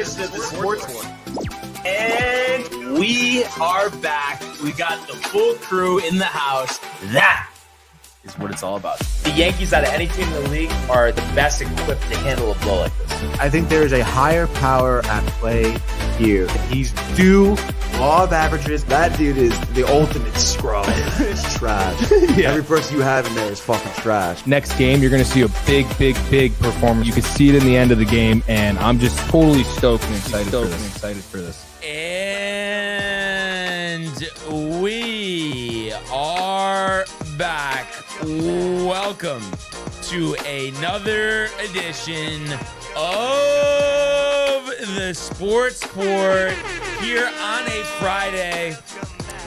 edition of the Sportsport. And we are back. We got the full crew in the house. That is what it's all about. The Yankees, out of any team in the league, are the best equipped to handle a blow like this. I think there is a higher power at play here. He's due law of averages. That dude is the ultimate scrub. It's trash. Yeah. Every person you have in there is fucking trash. Next game, you're going to see a big performance. You can see it in the end of the game, and I'm just totally stoked and excited for this. And we are back. Welcome to another edition of the Sportsport here on a Friday.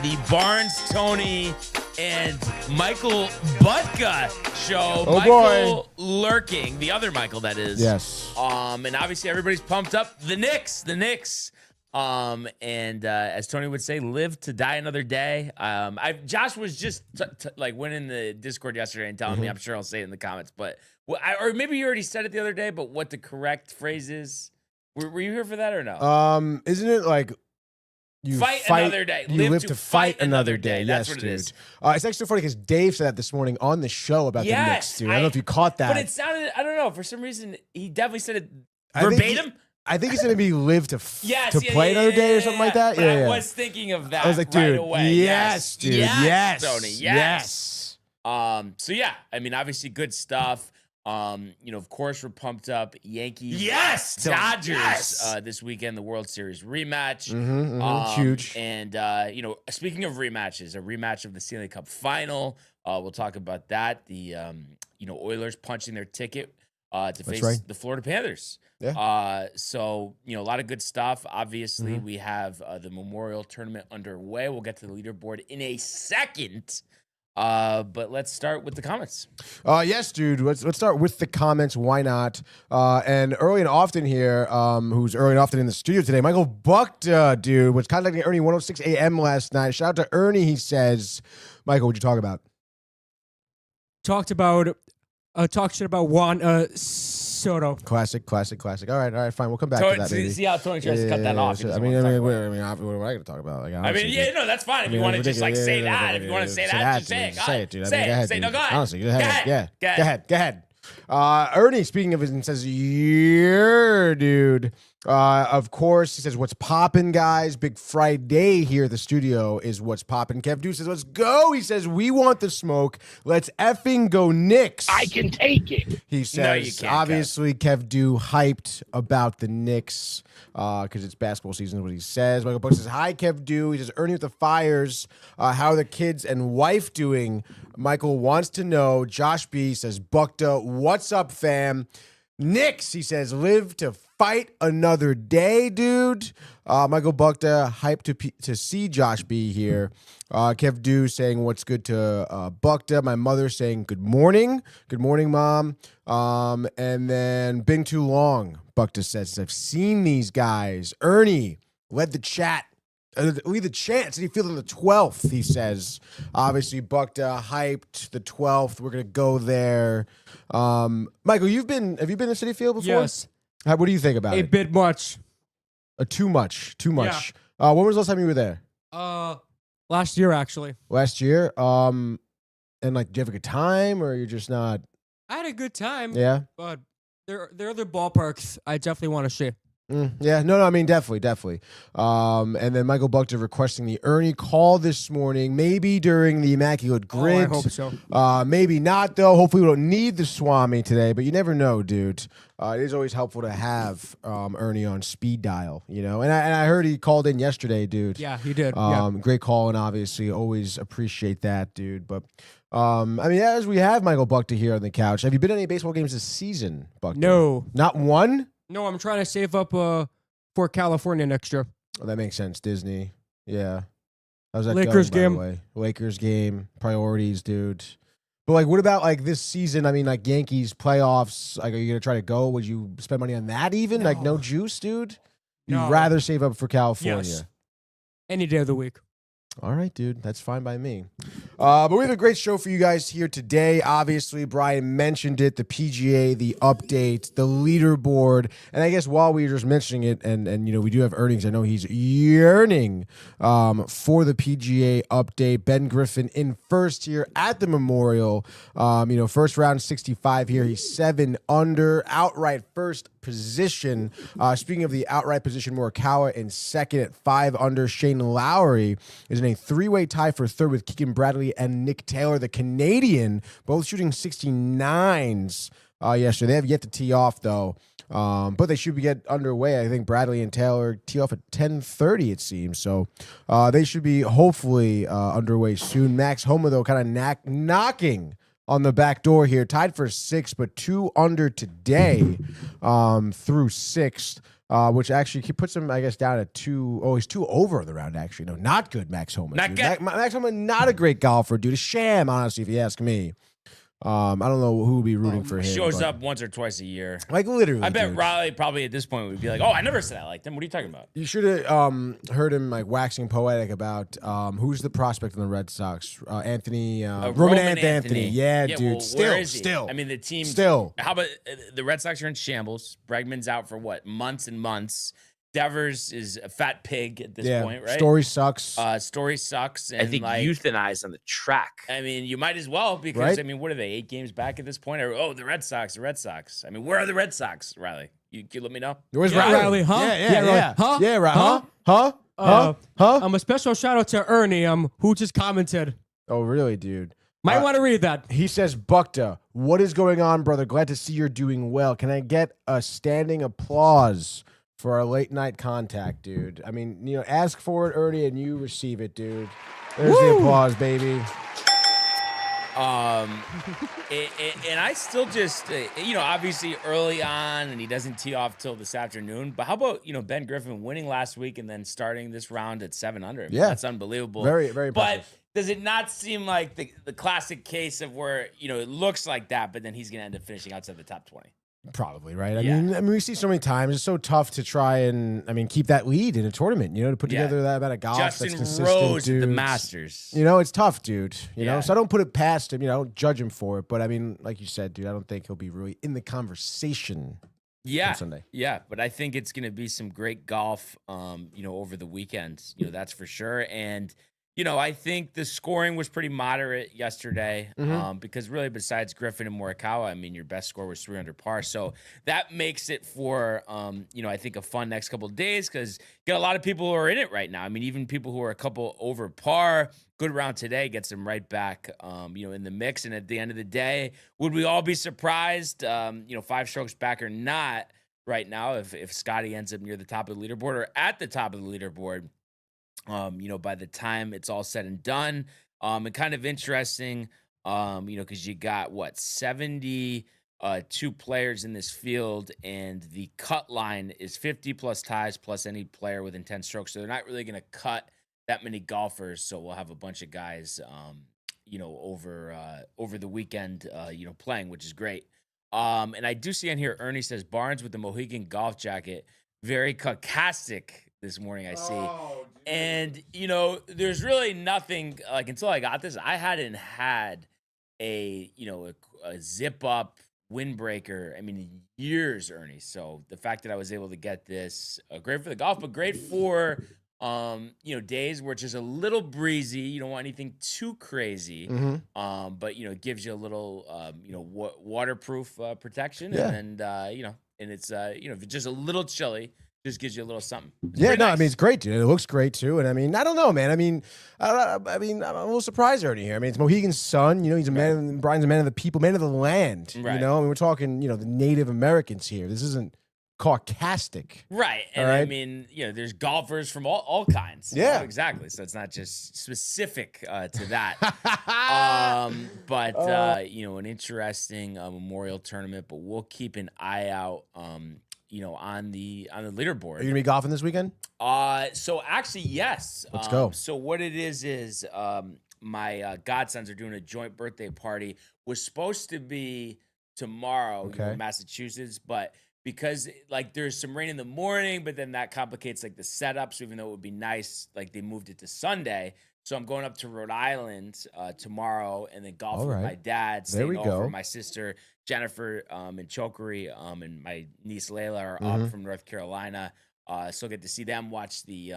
The Barnes, Tony, and Michael Butka show. Oh, Michael lurking, the other Michael, that is. Yes. And obviously everybody's pumped up. The Knicks. As Tony would say, live to die another day. Josh was just went in the Discord yesterday and telling me, I'm sure I'll say it in the comments, but or maybe you already said it the other day, but what the correct phrase is. Were you here for that or no? Isn't it like you fight another day? You live to fight another day. That's yes, what it is. It's actually so funny because Dave said that this morning on the show about the Knicks, dude. I don't know if you caught that. But it sounded, I don't know, for some reason, he definitely said it verbatim. I think he said maybe live to play another day or something like that. But I was thinking of that. I was like, right dude, away. yes, dude, yes, Tony, yes. So yeah, I mean, obviously good stuff. Of course, we're pumped up. Yankees, Dodgers, this weekend, the World Series rematch. Huge. And speaking of rematches, a rematch of the Stanley Cup Final. We'll talk about that. The Oilers punching their ticket to face the Florida Panthers. Yeah. So a lot of good stuff. Obviously, we have the Memorial Tournament underway. We'll get to the leaderboard in a second. But let's start with the comments. Yes, dude. Let's start with the comments. Why not? And early and often here, who's early and often in the studio today, Michael Buckta, dude, was contacting Ernie 106 a.m. last night. Shout out to Ernie. He says, Michael, what'd you talk about? Talked shit about Juan Soto. Classic. All right, fine. We'll come back to that. Maybe. See how Tony tries to cut that off. What am I going to talk about? Like, that's fine. If you want to just say that, if you want to say that, just say it. Say it, dude. Say it. Dude. No, go ahead. Honestly, go ahead. Go ahead. Ernie, speaking of it, says, yeah, dude. Of course, he says, what's poppin', guys? Big Friday here at the studio is what's poppin'. Kev Dew says, let's go. He says, we want the smoke. Let's effing go Knicks. I can take it. He says, No, you can't, obviously, Kev Dew hyped about the Knicks because it's basketball season is what he says. Michael Buck says, hi, Kev Dew. He says, Ernie with the Fires. How are the kids and wife doing? Michael wants to know. Josh B says, Buckta, what's up, fam? Knicks, he says, live to fight another day, dude. Michael Buckta, hyped to see Josh B here. Kev Dew saying what's good to Buckta. My mother saying good morning. Good morning, Mom. And then been too long, Buckta says. I've seen these guys. Ernie led the chat. Lead the chance. Did he feel on the 12th? He says. Obviously, Buckta hyped the 12th. We're gonna go there. Michael, have you been to Citi Field before? Yes. What do you think about A it? bit much. Too much. When was the last time you were there? Last year, actually. Last year. And like, do you have a good time, or you're just not? I had a good time. Yeah. But there are other ballparks I definitely want to see. Yeah, no, I mean, definitely. And then Michael Buckta requesting the Ernie call this morning, maybe during the Immaculate Grid. I hope so. Maybe not, though. Hopefully we don't need the Swami today, but you never know, dude. It is always helpful to have Ernie on speed dial, And I heard he called in yesterday, dude. Yeah, he did. Great call, and obviously always appreciate that, dude. But as we have Michael Buckta here on the couch, have you been to any baseball games this season, Buckta? No. Not one? No, I'm trying to save up for California next year. Oh, that makes sense. Disney. Yeah. How's that Lakers going, by game. the way? Lakers game. Priorities, dude. But, like, what about, like, this season? I mean, like, Yankees playoffs. Like, are you going to try to go? Would you spend money on that even? No. Like, no juice, dude? You'd No. rather save up for California? Yes. Any day of the week. All right, dude. That's fine by me. But we have a great show for you guys here today. Obviously, Brian mentioned it, the PGA, the update, the leaderboard. And I guess while we were just mentioning it, and we do have earnings, I know he's yearning for the PGA update. Ben Griffin in first here at the Memorial. First round 65 here. He's 7 under, outright first position. Speaking of the outright position, Morikawa in second at 5 under. Shane Lowry is in a 3-way tie for third with Keegan Bradley and Nick Taylor, the Canadian, both shooting 69s yesterday. They have yet to tee off, though, but they should get underway. I think Bradley and Taylor tee off at 10:30, it seems, so they should be hopefully underway soon. Max Homa, though, kind of knocking on the back door here, tied for 6th, but 2 under today through 6th. Which actually puts him, I guess, down at 2. Oh, he's 2 over the round, actually. No, not good, Max Homa. Not good. Max Homa, not a great golfer, dude. A sham, honestly, if you ask me. I don't know who would be rooting for him. Shows up once or twice a year. Like, literally. I bet dude. Riley probably at this point would be like, oh, I never said I liked him. What are you talking about? You should have heard him like waxing poetic about who's the prospect in the Red Sox? Anthony, Roman Anthony. Yeah, dude. Well, where is he? Still. I mean, the team. Still. How about the Red Sox are in shambles? Bregman's out for what? Months and months. Devers is a fat pig at this point, right? Story sucks. Story sucks. And I think euthanized on the track. I mean, you might as well because, Right? I mean, what are they, 8 games back at this point? Or, the Red Sox. I mean, where are the Red Sox, Riley? You let me know? Where's Riley, huh? Yeah, Riley, huh? Yeah, right. Huh? Huh? A special shout out to Ernie, who just commented. Oh, really, dude? Might want to read that. He says, Bukta, what is going on, brother? Glad to see you're doing well. Can I get a standing applause for our late night contact, dude? I mean, ask for it, Ernie, and you receive it, dude. There's the applause, baby. And I still just, obviously early on, and he doesn't tee off till this afternoon. But how about, Ben Griffin winning last week and then starting this round at 7 under? I mean, Yeah. that's unbelievable. Very, very impressive. But does it not seem like the classic case of where, it looks like that, but then he's going to end up finishing outside the top 20? Probably, right? I Yeah. mean, we see so many times. It's so tough to try and, keep that lead in a tournament, to put Yeah. together that amount of golf Justin that's consistent, Rose dude. at the Masters. It's tough, dude. Yeah. So I don't put it past him. I don't judge him for it. But, I mean, like you said, dude, I don't think he'll be really in the conversation on Sunday. Yeah, but I think it's going to be some great golf, over the weekend. That's for sure. And, I think the scoring was pretty moderate yesterday because really besides Griffin and Morikawa, I mean, your best score was 3 under par. So that makes it for, I think a fun next couple of days because you got a lot of people who are in it right now. I mean, even people who are a couple over par, good round today gets them right back, in the mix. And at the end of the day, would we all be surprised, 5 strokes back or not right now if Scotty ends up near the top of the leaderboard or at the top of the leaderboard? By the time it's all said and done, and kind of interesting, because you got 72 players in this field, and the cut line is 50 plus ties plus any player within 10 strokes. So they're not really going to cut that many golfers. So we'll have a bunch of guys, over the weekend, playing, which is great. And I do see on here, Ernie says Barnes with the Mohegan golf jacket, very caucastic this morning. I see. And, there's really nothing like until I got this, I hadn't had a zip up windbreaker. I mean, years, Ernie. So the fact that I was able to get this, great for the golf, but great for, days where it's just a little breezy. You don't want anything too crazy. But, it gives you a little, waterproof protection. Yeah. And and it's, if it's just a little chilly, just gives you a little something. Yeah, no, I mean, it's great, dude. It looks great, too. And, I mean, I don't know, man. I'm a little surprised already here. I mean, it's Mohegan's son. He's a man, Brian's a man of the people, man of the land. Right. I mean, we're talking, the Native Americans here. This isn't caucastic. Right. And right? I mean, there's golfers from all kinds. Yeah. Exactly. So it's not just specific to that. But an interesting memorial tournament, but we'll keep an eye out on the leaderboard. Are you gonna be golfing this weekend? So actually, yes. Let's go. So what it is my godsons are doing a joint birthday party. Was supposed to be tomorrow, in Massachusetts, but because there's some rain in the morning, but then that complicates the setup. So even though it would be nice, they moved it to Sunday. So I'm going up to Rhode Island tomorrow, and then golf All with right. my dad. There we Staying over. go. My sister Jennifer and Chokery and my niece Layla are Mm-hmm. up from North Carolina. So get to see them watch the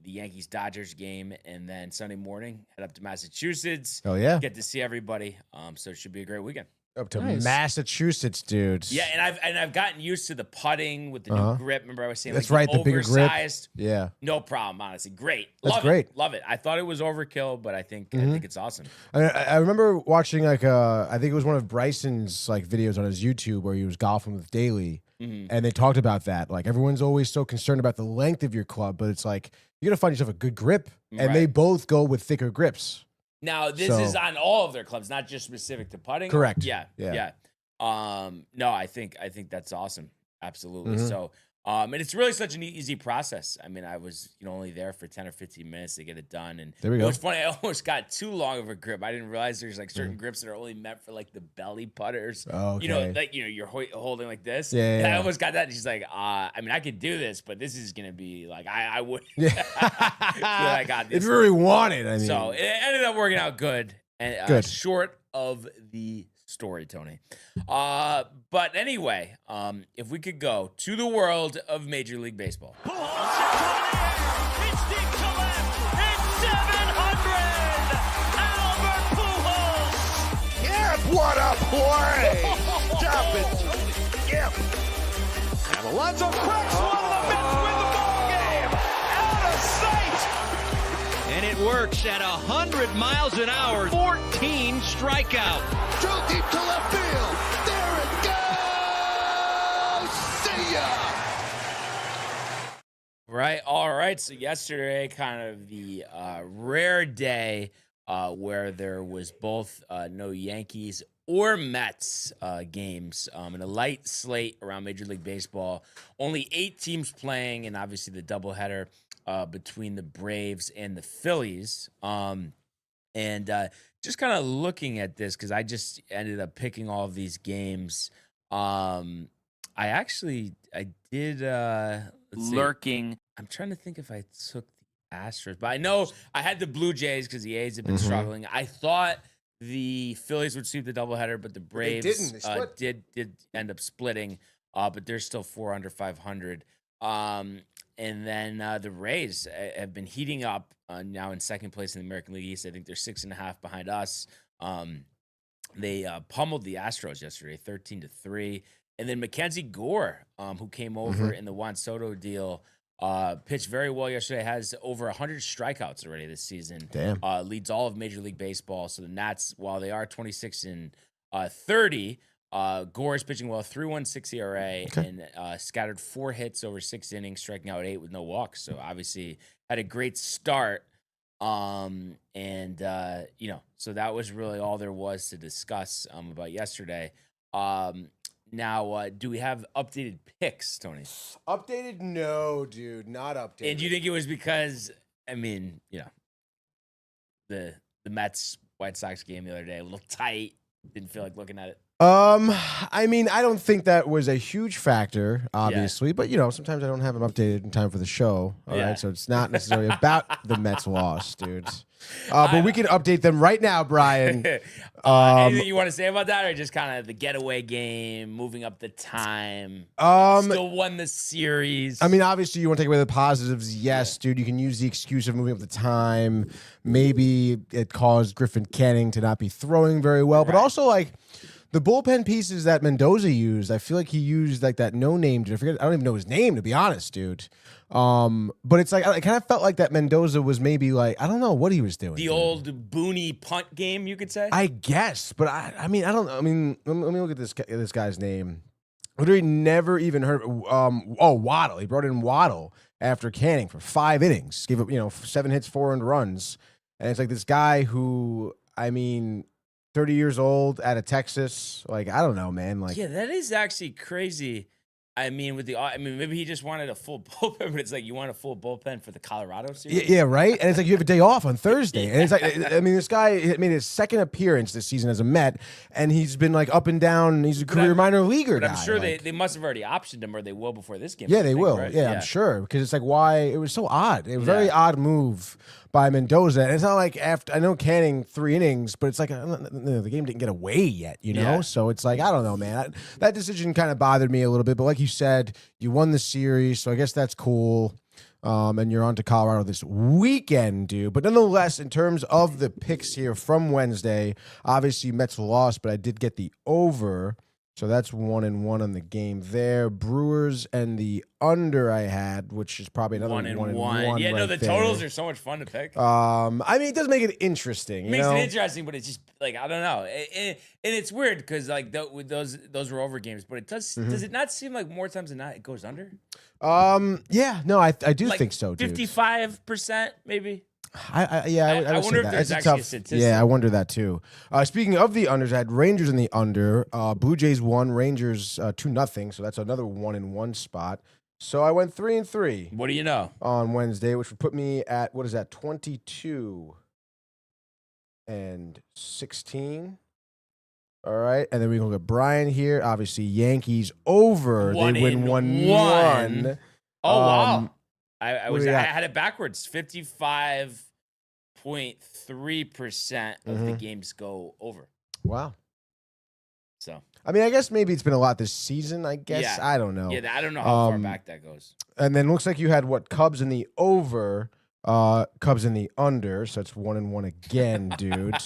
Yankees Dodgers game, and then Sunday morning head up to Massachusetts. Oh yeah, Get to see everybody. So it should be a great weekend. up to Nice. Massachusetts, dude. Yeah, and I've gotten used to the putting with the new grip. Remember I was saying That's like right, the bigger grip. oversized. Yeah. No problem, honestly. Great. That's Love great. It. Love it. I thought it was overkill, but I think it's awesome. I remember watching I think it was one of Bryson's like videos on his YouTube where he was golfing with Daly, and they talked about that. Like everyone's always so concerned about the length of your club, but it's like you got to find yourself a good grip, and they both go with thicker grips. Now this is on all of their clubs, not just specific to putting. Correct. Yeah. Yeah. No, I think that's awesome. Absolutely. So, and it's really such an easy process. I mean, I was only there for 10 or 15 minutes to get it done. And There we go. It was funny. I almost got too long of a grip. I didn't realize there's like certain grips that are only meant for like the belly putters. Oh, okay. You're holding like this. Yeah, And I yeah. almost got that. And she's like, I mean, I could do this, but this is gonna be like I would. Yeah. I got this. If you really want it, I mean. So it ended up working out good and Good. short of the story, Tony. But anyway, if we could go to the world of Major League Baseball. It's deep to left. It's 700. Albert Pujols. Yep, what a play! Stop it. Yep. And Alonso cracks one. The Mets win the ball game. Out of sight. And it works at 100 miles an hour, 14 strikeouts. Drill deep to left field. There it goes. See ya. Right. All right. So yesterday, kind of the rare day where there was both no Yankees or Mets games and a light slate around Major League Baseball. Only 8 teams playing, and obviously the doubleheader between the Braves and the Phillies. And just kind of looking at this, because I just ended up picking all of these games. I did lurking. I'm trying to think if I took the Astros, but I know I had the Blue Jays because the A's have been struggling. I thought the Phillies would sweep the doubleheader, but the Braves didn't. They split. did end up splitting. But they're still 4 under 500. And then the Rays have been heating up now in second place in the American League East. I think they're 6.5 behind us. They pummeled the Astros yesterday, 13-3. And then Mackenzie Gore, who came over in the Juan Soto deal, pitched very well yesterday. Has over 100 strikeouts already this season. Damn. Leads all of Major League Baseball. So the Nats, while they are 26-30, Gore is pitching well, 3.16 ERA, and scattered 4 hits over 6 innings, striking out 8 with no walks. So obviously had a great start. So that was really all there was to discuss about yesterday. Now, do we have updated picks, Tony? Updated? No, dude, not updated. And do you think it was because, the Mets White Sox game the other day, a little tight, didn't feel like looking at it? I don't think that was a huge factor, obviously, but sometimes I don't have them updated in time for the show. All right, so it's not necessarily about the Mets loss, dude. But we can update them right now, Brian. Anything you want to say about that, or just kind of the getaway game, moving up the time? Still won the series. Obviously, you want to take away the positives. Yes, dude, you can use the excuse of moving up the time. Maybe it caused Griffin Canning to not be throwing very well, but also the bullpen pieces that Mendoza used, I feel like he used like that no-name dude. I don't even know his name, to be honest, dude. But it's like I kind of felt like that Mendoza was maybe like, I don't know what he was doing. The old Booney punt game, you could say. I guess, but I don't. Let me look at this guy's name. Literally never even heard of Waddle. He brought in Waddle after Canning for 5 innings. Gave up 7 hits, 4 earned runs, and it's like this guy who 30 years old, out of Texas. Like, I don't know, man. Like, yeah, that is actually crazy I mean, maybe he just wanted a full bullpen, but it's like you want a full bullpen for the Colorado series. Yeah, right. And it's like you have a day off on Thursday, and it's like I mean, this guy made his second appearance this season as a Met, and he's been like up and down. He's a career minor leaguer But guy. I'm sure like, they must have already optioned him, or they will before this game. Yeah, I they think, will. right? Yeah, I'm sure because it's like why it was so odd. It was a very odd move by Mendoza, and it's not like after I know Canning 3 innings, but it's like the game didn't get away yet, you know. Yeah. So it's like I don't know, man. That decision kind of bothered me a little bit, but like you said, you won the series, so I guess that's cool. And you're on to Colorado this weekend, dude. But nonetheless, in terms of the picks here from Wednesday, obviously Mets lost, but I did get the over. So that's 1-1 on the game there. Brewers and the under I had, which is probably another 1-1. Yeah, no, right the there. totals are so much fun to pick. I mean, it does make it interesting. It makes it interesting, but it's just like I don't know, and it's weird because like with those were over games, but it does it not seem like more times than not it goes under? Yeah, no, I do Like think so, dude. 55% maybe. I would wonder say if that. there's It's a actually a tough. statistic. Yeah, I wonder that too. Speaking of the unders, I had Rangers in the under. Blue Jays won. Rangers 2-0. So that's another 1-1 spot. So I went 3-3 What do you know? on Wednesday, which would put me at what is that 22 and 16. All right, and then we go to Brian here. Obviously, Yankees over. They win 1-1. Oh wow. I what do you got? had it backwards. 55.3% of the games go over. Wow. So I mean, I guess maybe it's been a lot this season. I guess Yeah. I don't know. yeah, I don't know how far back that goes. And then looks like you had what Cubs in the over, Cubs in the under. So it's 1-1 again, dude.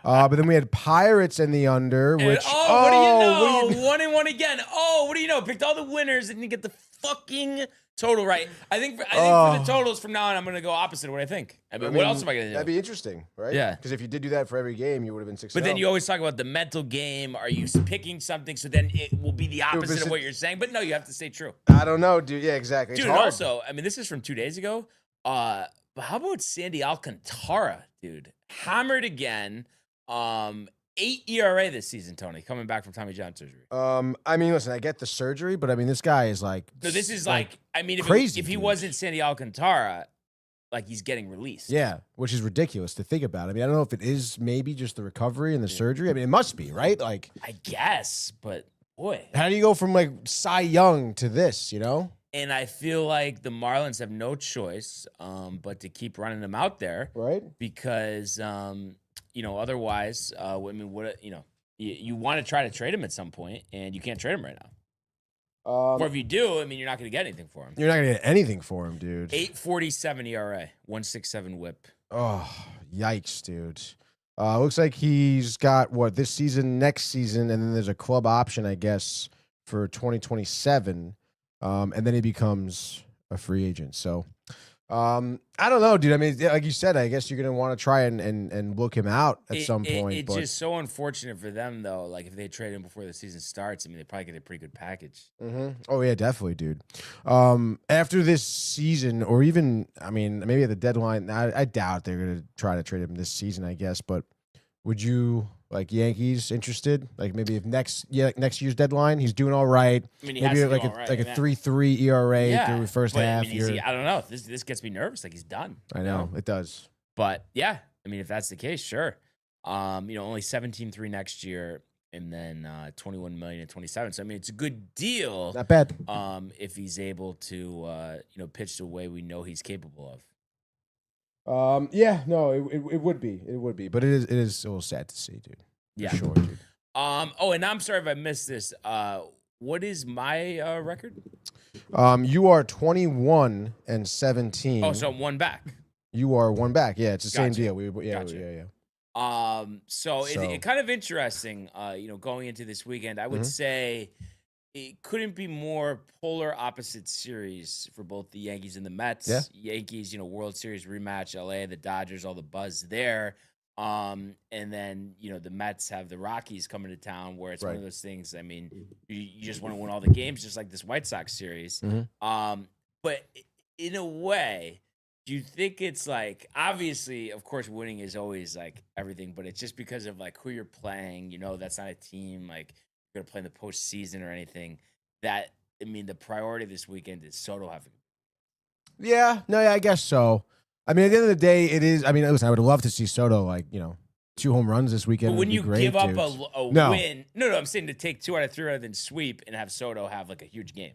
But then we had Pirates in the under, which what do you know? what do you- 1-1 again. Oh, what do you know? Picked all the winners and you get the fucking total right. I think for the totals from now on, I'm going to go opposite of what I think. I mean, what else am I going to do? That'd be interesting, right? Yeah. Because if you did do that for every game, you would have been 6. But then you always talk about the mental game. Are you picking something so then it will be the opposite of what you're saying? But no, you have to stay true. I don't know, dude. Yeah, exactly. Dude, It's and hard. also, I mean, this is from 2 days ago. But how about Sandy Alcantara, dude? Hammered again. 8 ERA this season, Tony, coming back from Tommy John surgery. I mean, listen, I get the surgery, but I mean, this guy is like. No, this is like I mean, crazy, if he dude. wasn't Sandy Alcantara, like he's getting released. Yeah, which is ridiculous to think about. I mean, I don't know if it is maybe just the recovery and the surgery. I mean, it must be, right? Like, I guess, but boy. how do you go from like Cy Young to this, you know? And I feel like the Marlins have no choice but to keep running them out there, Right? because otherwise, I mean, what you want to try to trade him at some point, and you can't trade him right now. Or if you do, I mean, you're not going to get anything for him. You're not going to get anything for him, dude. 8.47 ERA, 1.67 WHIP. Oh, yikes, dude. Looks like he's got what this season, next season, and then there's a club option, I guess, for 2027. And then he becomes a free agent. So, I don't know, dude. I mean, like you said, I guess you're gonna want to try and look him out at some point. It's but just so unfortunate for them, though. Like if they trade him before the season starts, I mean, they probably get a pretty good package. Oh yeah, definitely, dude. After this season, or even, I mean, maybe at the deadline, I doubt they're gonna try to trade him this season. I guess, but would you? Like Yankees interested? Like maybe if next year's deadline, he's doing all right. I mean, he maybe has to like do a all right, like a yeah. 3.3 ERA through the first but, half. I mean, I don't know. This gets me nervous. Like he's done. I know it does. But yeah, I mean, if that's the case, sure. Only 17.3 next year, and then 21 million in 27. So I mean, it's a good deal. Not bad. If he's able to pitch the way we know he's capable of. Yeah, no, it would be. It would be. But it is a little sad to see, dude. Yeah. For sure, dude. And I'm sorry if I missed this. What is my record? You are 21 and 17. Oh, so I'm one back. You are one back. Yeah, it's the same Gotcha. deal. Gotcha. Yeah. So it kind of interesting, going into this weekend, I would say it couldn't be more polar opposite series for both the Yankees and the Mets. Yeah. Yankees, World Series rematch, LA, the Dodgers, all the buzz there. And then, the Mets have the Rockies coming to town where it's one of those things. I mean, you just want to win all the games, just like this White Sox series. But in a way, do you think it's like, obviously, of course, winning is always like everything, but it's just because of like who you're playing, that's not a team like you're going to play in the postseason or anything, that I mean, the priority this weekend is Soto having. Yeah, I guess so. I mean, at the end of the day, it is. I mean, listen, I would love to see Soto 2 home runs this weekend. But when you give up a No. win, no, I'm saying to take 2 out of 3 rather than sweep and have Soto have a huge game.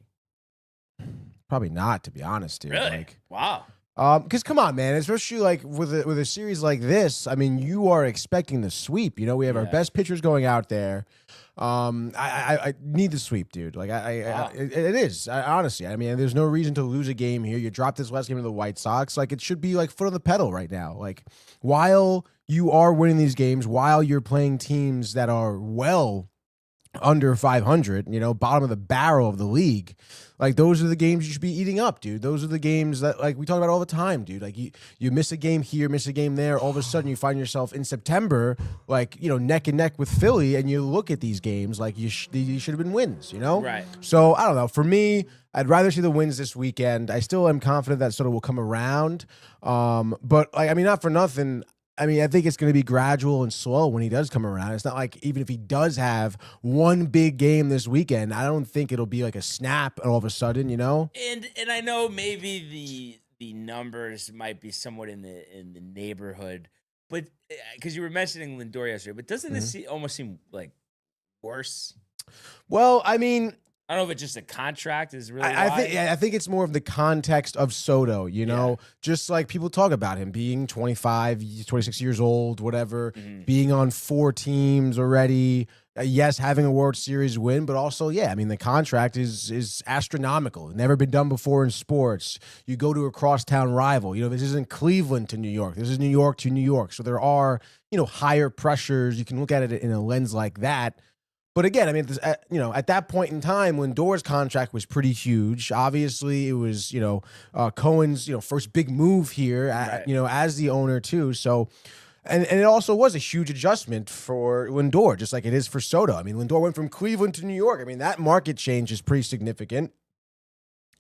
Probably not, to be honest, dude. Really? Wow. Because come on, man, especially with a series like this. I mean, you are expecting the sweep. We have our best pitchers going out there. I need the sweep, dude. It is. Honestly, I mean, there's no reason to lose a game here. You dropped this last game to the White Sox. It should be foot on the pedal right now. While you are winning these games, while you're playing teams that are well under 500, bottom of the barrel of the league. Those are the games you should be eating up, dude. Those are the games that we talk about all the time, dude. You miss a game here, miss a game there, all of a sudden you find yourself in September, neck and neck with Philly, and you look at these games you should have been wins, Right. So I don't know. For me, I'd rather see the wins this weekend. I still am confident that Soto will come around. But not for nothing. I mean, I think it's going to be gradual and slow when he does come around. It's not even if he does have one big game this weekend, I don't think it'll be a snap all of a sudden, And I know maybe the numbers might be somewhat in the neighborhood, but because you were mentioning Lindor yesterday, but doesn't this almost seem worse? Well, I mean, I don't know if it's just a contract is really. I think it's more of the context of Soto, just people talk about him being 25, 26 years old, whatever, being on 4 teams already. Yes, having a World Series win, but also, the contract is astronomical. Never been done before in sports. You go to a crosstown rival. This isn't Cleveland to New York. This is New York to New York. So there are, higher pressures. You can look at it in a lens like that. But again, I mean, at that point in time, Lindor's contract was pretty huge. Obviously, it was, Cohen's, first big move here, as the owner too. So, and it also was a huge adjustment for Lindor, just like it is for Soto. I mean, Lindor went from Cleveland to New York. I mean, that market change is pretty significant.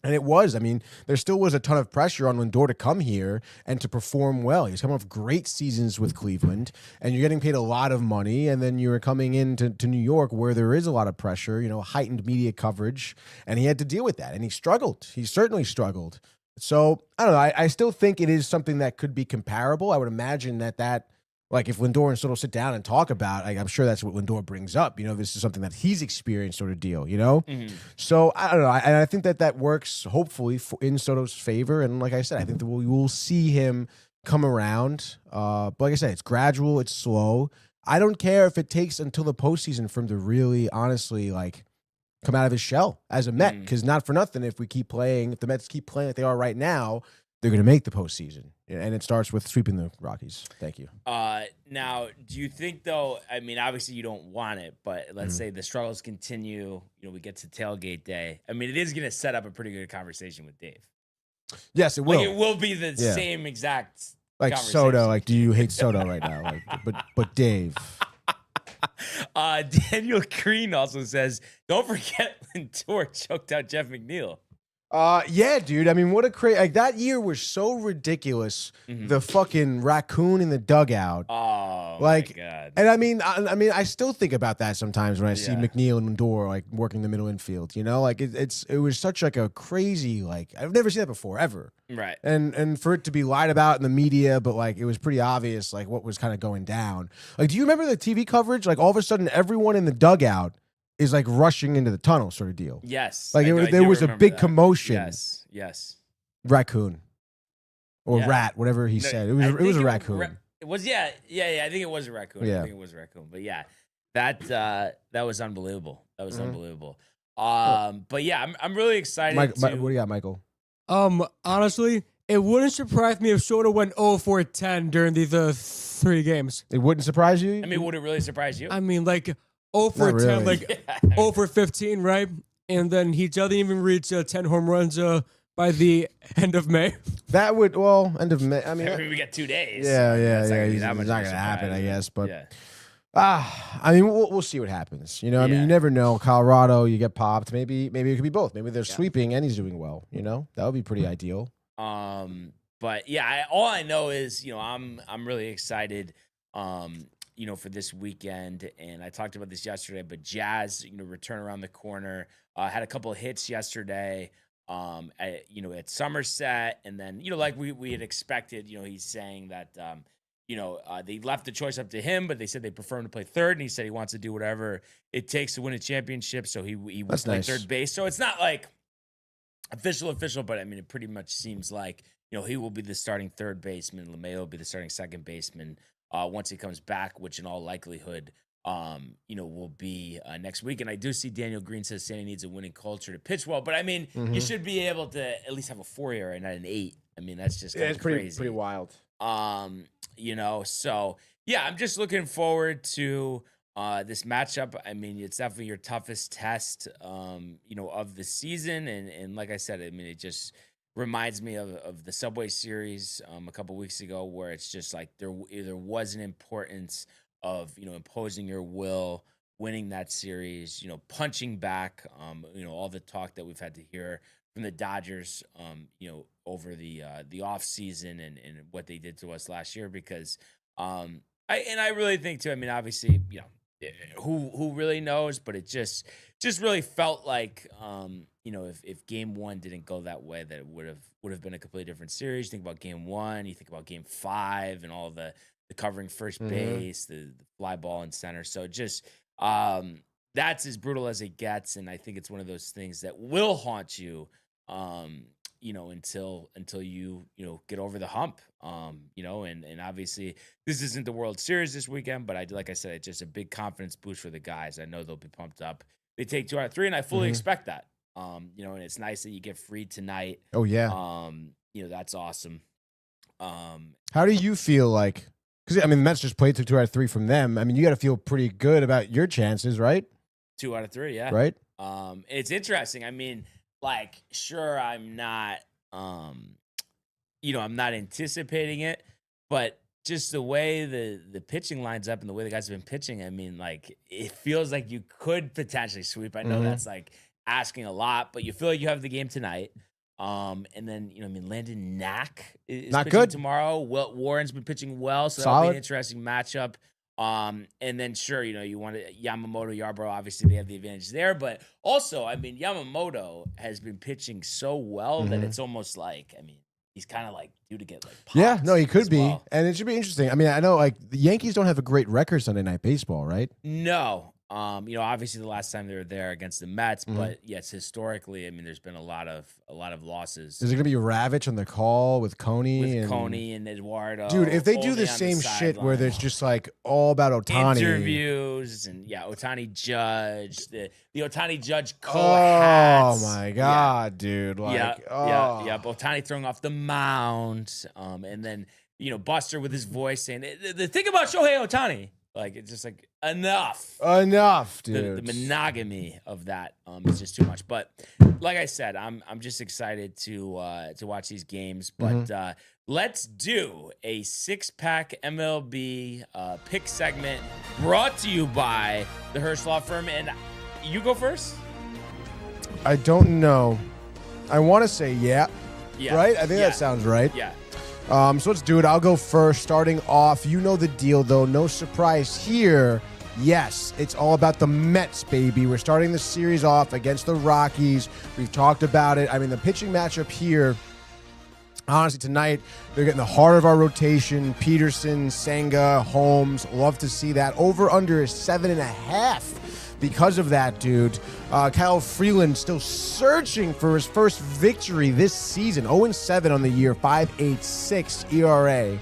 And it was. I mean, there still was a ton of pressure on Lindor to come here and to perform well. He's coming off great seasons with Cleveland, and you're getting paid a lot of money, and then you're coming into New York where there is a lot of pressure, heightened media coverage, and he had to deal with that, and he struggled. He certainly struggled. So, I don't know. I still think it is something that could be comparable. I would imagine that if Lindor and Soto sit down and talk about, I'm sure that's what Lindor brings up. This is something that he's experienced sort of deal, So, I don't know. And I think that works, hopefully, in Soto's favor. And like I said, I think that we will see him come around. But like I said, it's gradual. It's slow. I don't care if it takes until the postseason for him to really, honestly, come out of his shell as a Met. Because not for nothing, if the Mets keep playing like they are right now, they're going to make the postseason. And it starts with sweeping the Rockies. Thank you. Now, do you think, though, I mean, obviously you don't want it, but let's say the struggles continue, we get to tailgate day. I mean, it is going to set up a pretty good conversation with Dave. Yes, it will. It will be the same exact Soto, do you hate Soto right now? But Dave. Daniel Green also says, don't forget Lindor choked out Jeff McNeil. Yeah, dude. I mean, what a crazy that year was so ridiculous. The fucking raccoon in the dugout. Oh, my God. And I mean, I still think about that sometimes when I see McNeil and Lindor working the middle infield. It was such a crazy I've never seen that before ever. Right. And for it to be lied about in the media, but it was pretty obvious what was kind of going down. Do you remember the TV coverage? All of a sudden, everyone in the dugout is rushing into the tunnel sort of deal. Yes. There was a big commotion. Yes. Raccoon. Or rat, whatever he said. It was a raccoon. It was, I think it was a raccoon. Yeah. I think it was a raccoon. But yeah, that was unbelievable. That was unbelievable. But yeah, I'm really excited. What do you got, Michael? Honestly, it wouldn't surprise me if Soto went 0-for-10 during these 3 games. It wouldn't surprise you? I mean, would it really surprise you? I mean, 0-for-10, really. 0-for-15, right? And then he doesn't even reach 10 home runs by the end of May. That would, end of May. I mean, we got 2 days. Yeah. It's Not going to happen, I guess. But, yeah. I mean, we'll see what happens. I mean, you never know. Colorado, you get popped. Maybe it could be both. Maybe they're sweeping and he's doing well. That would be pretty ideal. But yeah, all I know is, I'm really excited. for this weekend. And I talked about this yesterday, but Jazz, return around the corner, had a couple of hits yesterday, at Somerset. And then, like we had expected, he's saying that, they left the choice up to him, but they said they prefer him to play third. And he said he wants to do whatever it takes to win a championship. So he would play third base. So it's not like official, but I mean, it pretty much seems like, he will be the starting third baseman. LeMahieu will be the starting second baseman once he comes back, which in all likelihood, will be next week. And I do see Daniel Green says Sandy needs a winning culture to pitch well, but I mean, you should be able to at least have a 4 ERA, not an 8. I mean, that's just it's crazy. pretty wild. So yeah, I'm just looking forward to this matchup. I mean, it's definitely your toughest test, of the season. And like I said, I mean, it just reminds me of the Subway Series a couple weeks ago, where it's just like there was an importance of, imposing your will, winning that series, punching back, all the talk that we've had to hear from the Dodgers, over the off season and what they did to us last year, because I really think too, I mean, obviously, who really knows, but it just really felt like, if game one didn't go that way, that it would have been a completely different series. You think about game one, you think about game 5 and all the covering first base, the fly ball in center. So just, that's as brutal as it gets. And I think it's one of those things that will haunt you, until you get over the hump, and obviously this isn't the World Series this weekend, but like I said, it's just a big confidence boost for the guys. I know they'll be pumped up. They take 2 out of 3, and I fully expect that. And it's nice that you get free tonight. Oh yeah. That's awesome. How do you feel like? Because I mean, the Mets just played 2 out of 3 from them. I mean, you got to feel pretty good about your chances, right? 2 out of 3, yeah. Right. It's interesting. I mean, like, sure, I'm not, I'm not anticipating it, but just the way the pitching lines up and the way the guys have been pitching, I mean, like, it feels like you could potentially sweep. I know that's like asking a lot, but you feel like you have the game tonight. And then, Landon Knack is not pitching good tomorrow. Warren's been pitching well, so Solid. that'll be an interesting matchup. And then sure, you want to Yamamoto, Yarbrough, obviously they have the advantage there, but also, I mean, Yamamoto has been pitching so well that it's almost like, I mean, he's kind of like due to get like popped. Yeah, no, he could be. Well. And it should be interesting. I mean, I know like the Yankees don't have a great record Sunday Night Baseball, right? No. Obviously the last time they were there against the Mets, but yes, historically, I mean, there's been a lot of losses. Is it gonna be Ravitch on the call with Coney and Eduardo? Dude, if they do the same shit where there's just like all about Ohtani interviews and Ohtani Judge, the Ohtani Judge hats. Oh my god, dude! Like, Ohtani throwing off the mound, and then Buster with his voice saying the thing about Shohei Ohtani. Like, it's just like enough, dude. The monogamy of that is just too much. But like I said, I'm just excited to watch these games. But let's do a 6-pack MLB pick segment brought to you by the Hirsch Law Firm. And you go first. I don't know. I want to say yeah. Right? I think Yeah. that sounds right. Yeah. So let's do it. I'll go first. Starting off, you know the deal, though. No surprise here. Yes, it's all about the Mets, baby. We're starting the series off against the Rockies. We've talked about it. I mean, the pitching matchup here, honestly, tonight, they're getting the heart of our rotation. Peterson, Senga, Holmes. Love to see that. Over under is 7.5. Because of that, dude, Kyle Freeland still searching for his first victory this season. 0-7 on the year, 5.86 ERA.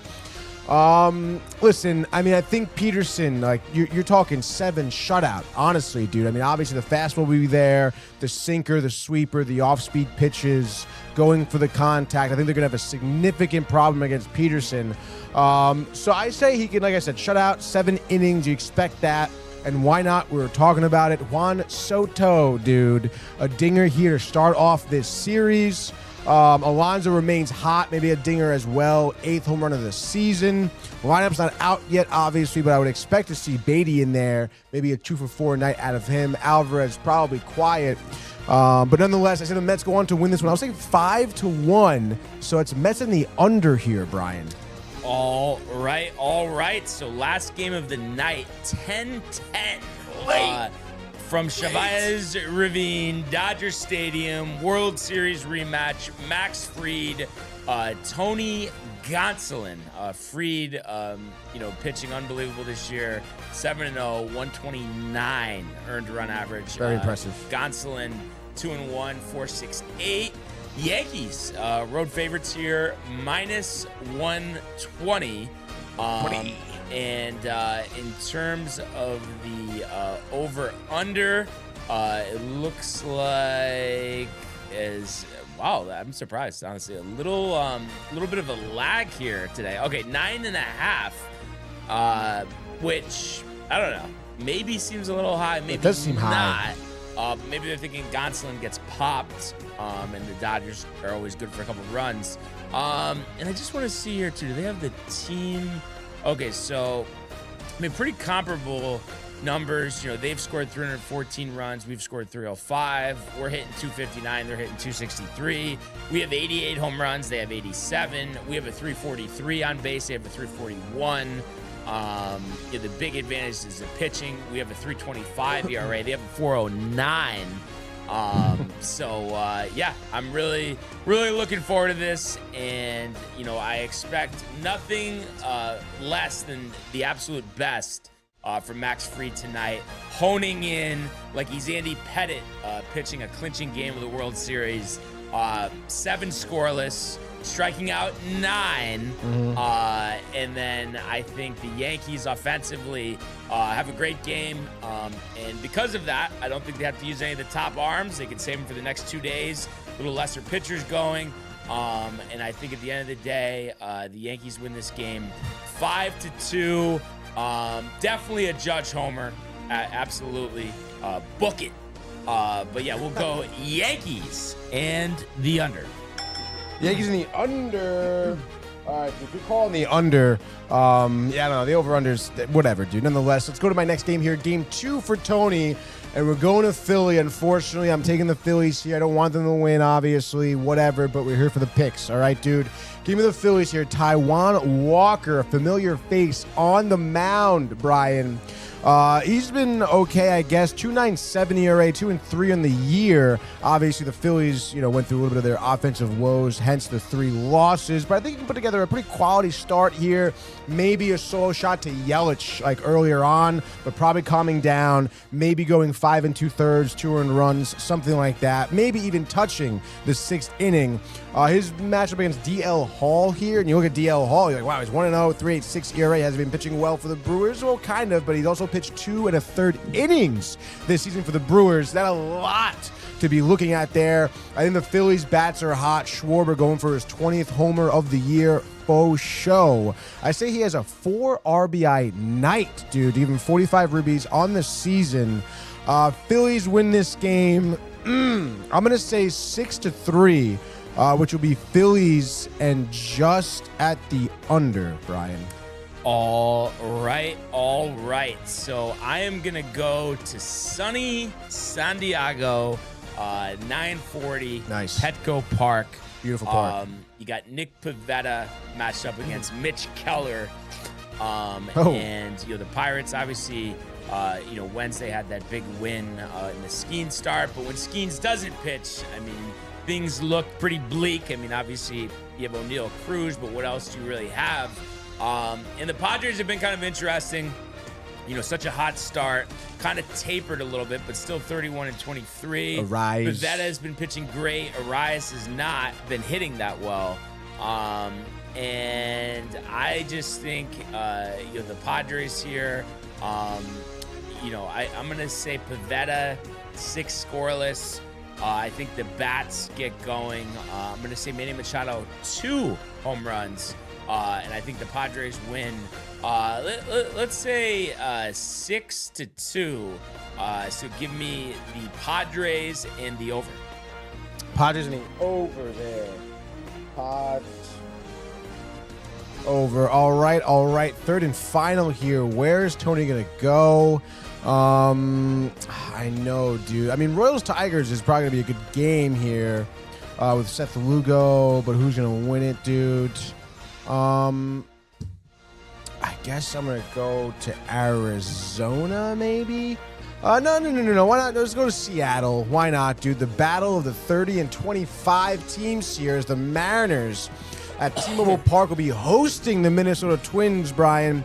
Listen, I mean, I think Peterson, like, you're talking 7 shutout, honestly, dude. I mean, obviously the fastball will be there, the sinker, the sweeper, the off-speed pitches, going for the contact. I think they're going to have a significant problem against Peterson. So I say he can, like I said, shut out 7 innings. You expect that. And why not? We were talking about it. Juan Soto, dude. A dinger here to start off this series. Alonso remains hot. Maybe a dinger as well. 8th home run of the season. Lineup's not out yet, obviously, but I would expect to see Beatty in there. Maybe a 2-for-4 night out of him. Alvarez probably quiet. But nonetheless, I said the Mets go on to win this one. I was saying 5-1. So it's Mets in the under here, Brian. All right. So last game of the night, 10-10. From Chavez Ravine, Dodger Stadium, World Series rematch, Max Fried, Tony Gonsolin. Fried, pitching unbelievable this year. 7-0, 129 earned run average. Very impressive. Gonsolin, 2-1, 4.68. Yankees, road favorites here, minus 120. And in terms of the over-under, it looks like wow, I'm surprised, honestly. A little bit of a lag here today. Okay, 9.5, which, I don't know, maybe seems a little high, maybe it does seem not. high. Maybe they're thinking Gonsolin gets popped, and the Dodgers are always good for a couple of runs. And I just want to see here, too. Do they have the team? Okay, so, pretty comparable numbers. They've scored 314 runs. We've scored 305. We're hitting 259. They're hitting 263. We have 88 home runs. They have 87. We have a 343 on base. They have a 341. The big advantage is the pitching. We have a 3.25 ERA. They have a 4.09. I'm really looking forward to this, and I expect nothing less than the absolute best from Max Fried tonight, honing in like he's Andy Pettitte, pitching a clinching game of the World Series. 7 scoreless, striking out 9. And then I think the Yankees offensively have a great game. And because of that, I don't think they have to use any of the top arms. They can save them for the next 2 days. A little lesser pitchers going. And I think at the end of the day, the Yankees win this game 5-2. Definitely a Judge homer. Absolutely. Book it. But yeah, we'll go Yankees and the under. Yankees in the under. All right, if you're calling the under, I don't know, the over-unders, whatever, dude. Nonetheless, let's go to my next game here. Game 2 for Tony, and we're going to Philly. Unfortunately, I'm taking the Phillies here. I don't want them to win, obviously, whatever, but we're here for the picks. All right, dude. Give me the Phillies here. Taijuan Walker, a familiar face on the mound, Brian. He's been okay, I guess. 2.97 ERA, 2-3 on the year. Obviously, the Phillies, went through a little bit of their offensive woes, hence the 3 losses. But I think you can put together a pretty quality start here. Maybe a solo shot to Yelich like earlier on, but probably calming down. Maybe going 5 2/3, 2 earned runs, something like that. Maybe even touching the 6th inning. His matchup against DL Hall here, and you look at DL Hall, you're like, wow, he's 1-0, 3.86 ERA, hasn't been pitching well for the Brewers. Well, kind of, but he's also pitched 2 1/3 innings this season for the Brewers. That's a lot to be looking at there. I think the Phillies bats are hot. Schwarber going for his 20th homer of the year. Faux show. I say he has a 4 RBI night, dude. Even 45 ribbies on the season. Phillies win this game. I'm going to say 6-3, which will be Phillies and just at the under, Brian. All right. So I am going to go to sunny San Diego, 940 Nice. Petco Park. Beautiful park. You got Nick Pivetta matched up against Mitch Keller. Oh. And, the Pirates, obviously, Wednesday had that big win in the Skeens start. But when Skeens doesn't pitch, things look pretty bleak. Obviously, you have O'Neal Cruz, but what else do you really have? And the Padres have been kind of interesting. Such a hot start, kind of tapered a little bit, but still 31-23. Arias. Pivetta has been pitching great. Arias has not been hitting that well. And I just think, the Padres here, I'm going to say Pivetta, 6 scoreless. I think the bats get going. I'm going to say Manny Machado, 2 home runs. And I think the Padres win. Let's say 6-2. So give me the Padres and the over. Padres and the over there. Over. All right. Third and final here. Where's Tony going to go? I know, dude. Royals-Tigers is probably going to be a good game here with Seth Lugo, but who's going to win it, dude? guess I'm going to go to Arizona, maybe? No. Why not? Let's go to Seattle. Why not, dude? The battle of the 30 and 25 teams here is the Mariners at T-Mobile Park will be hosting the Minnesota Twins, Brian.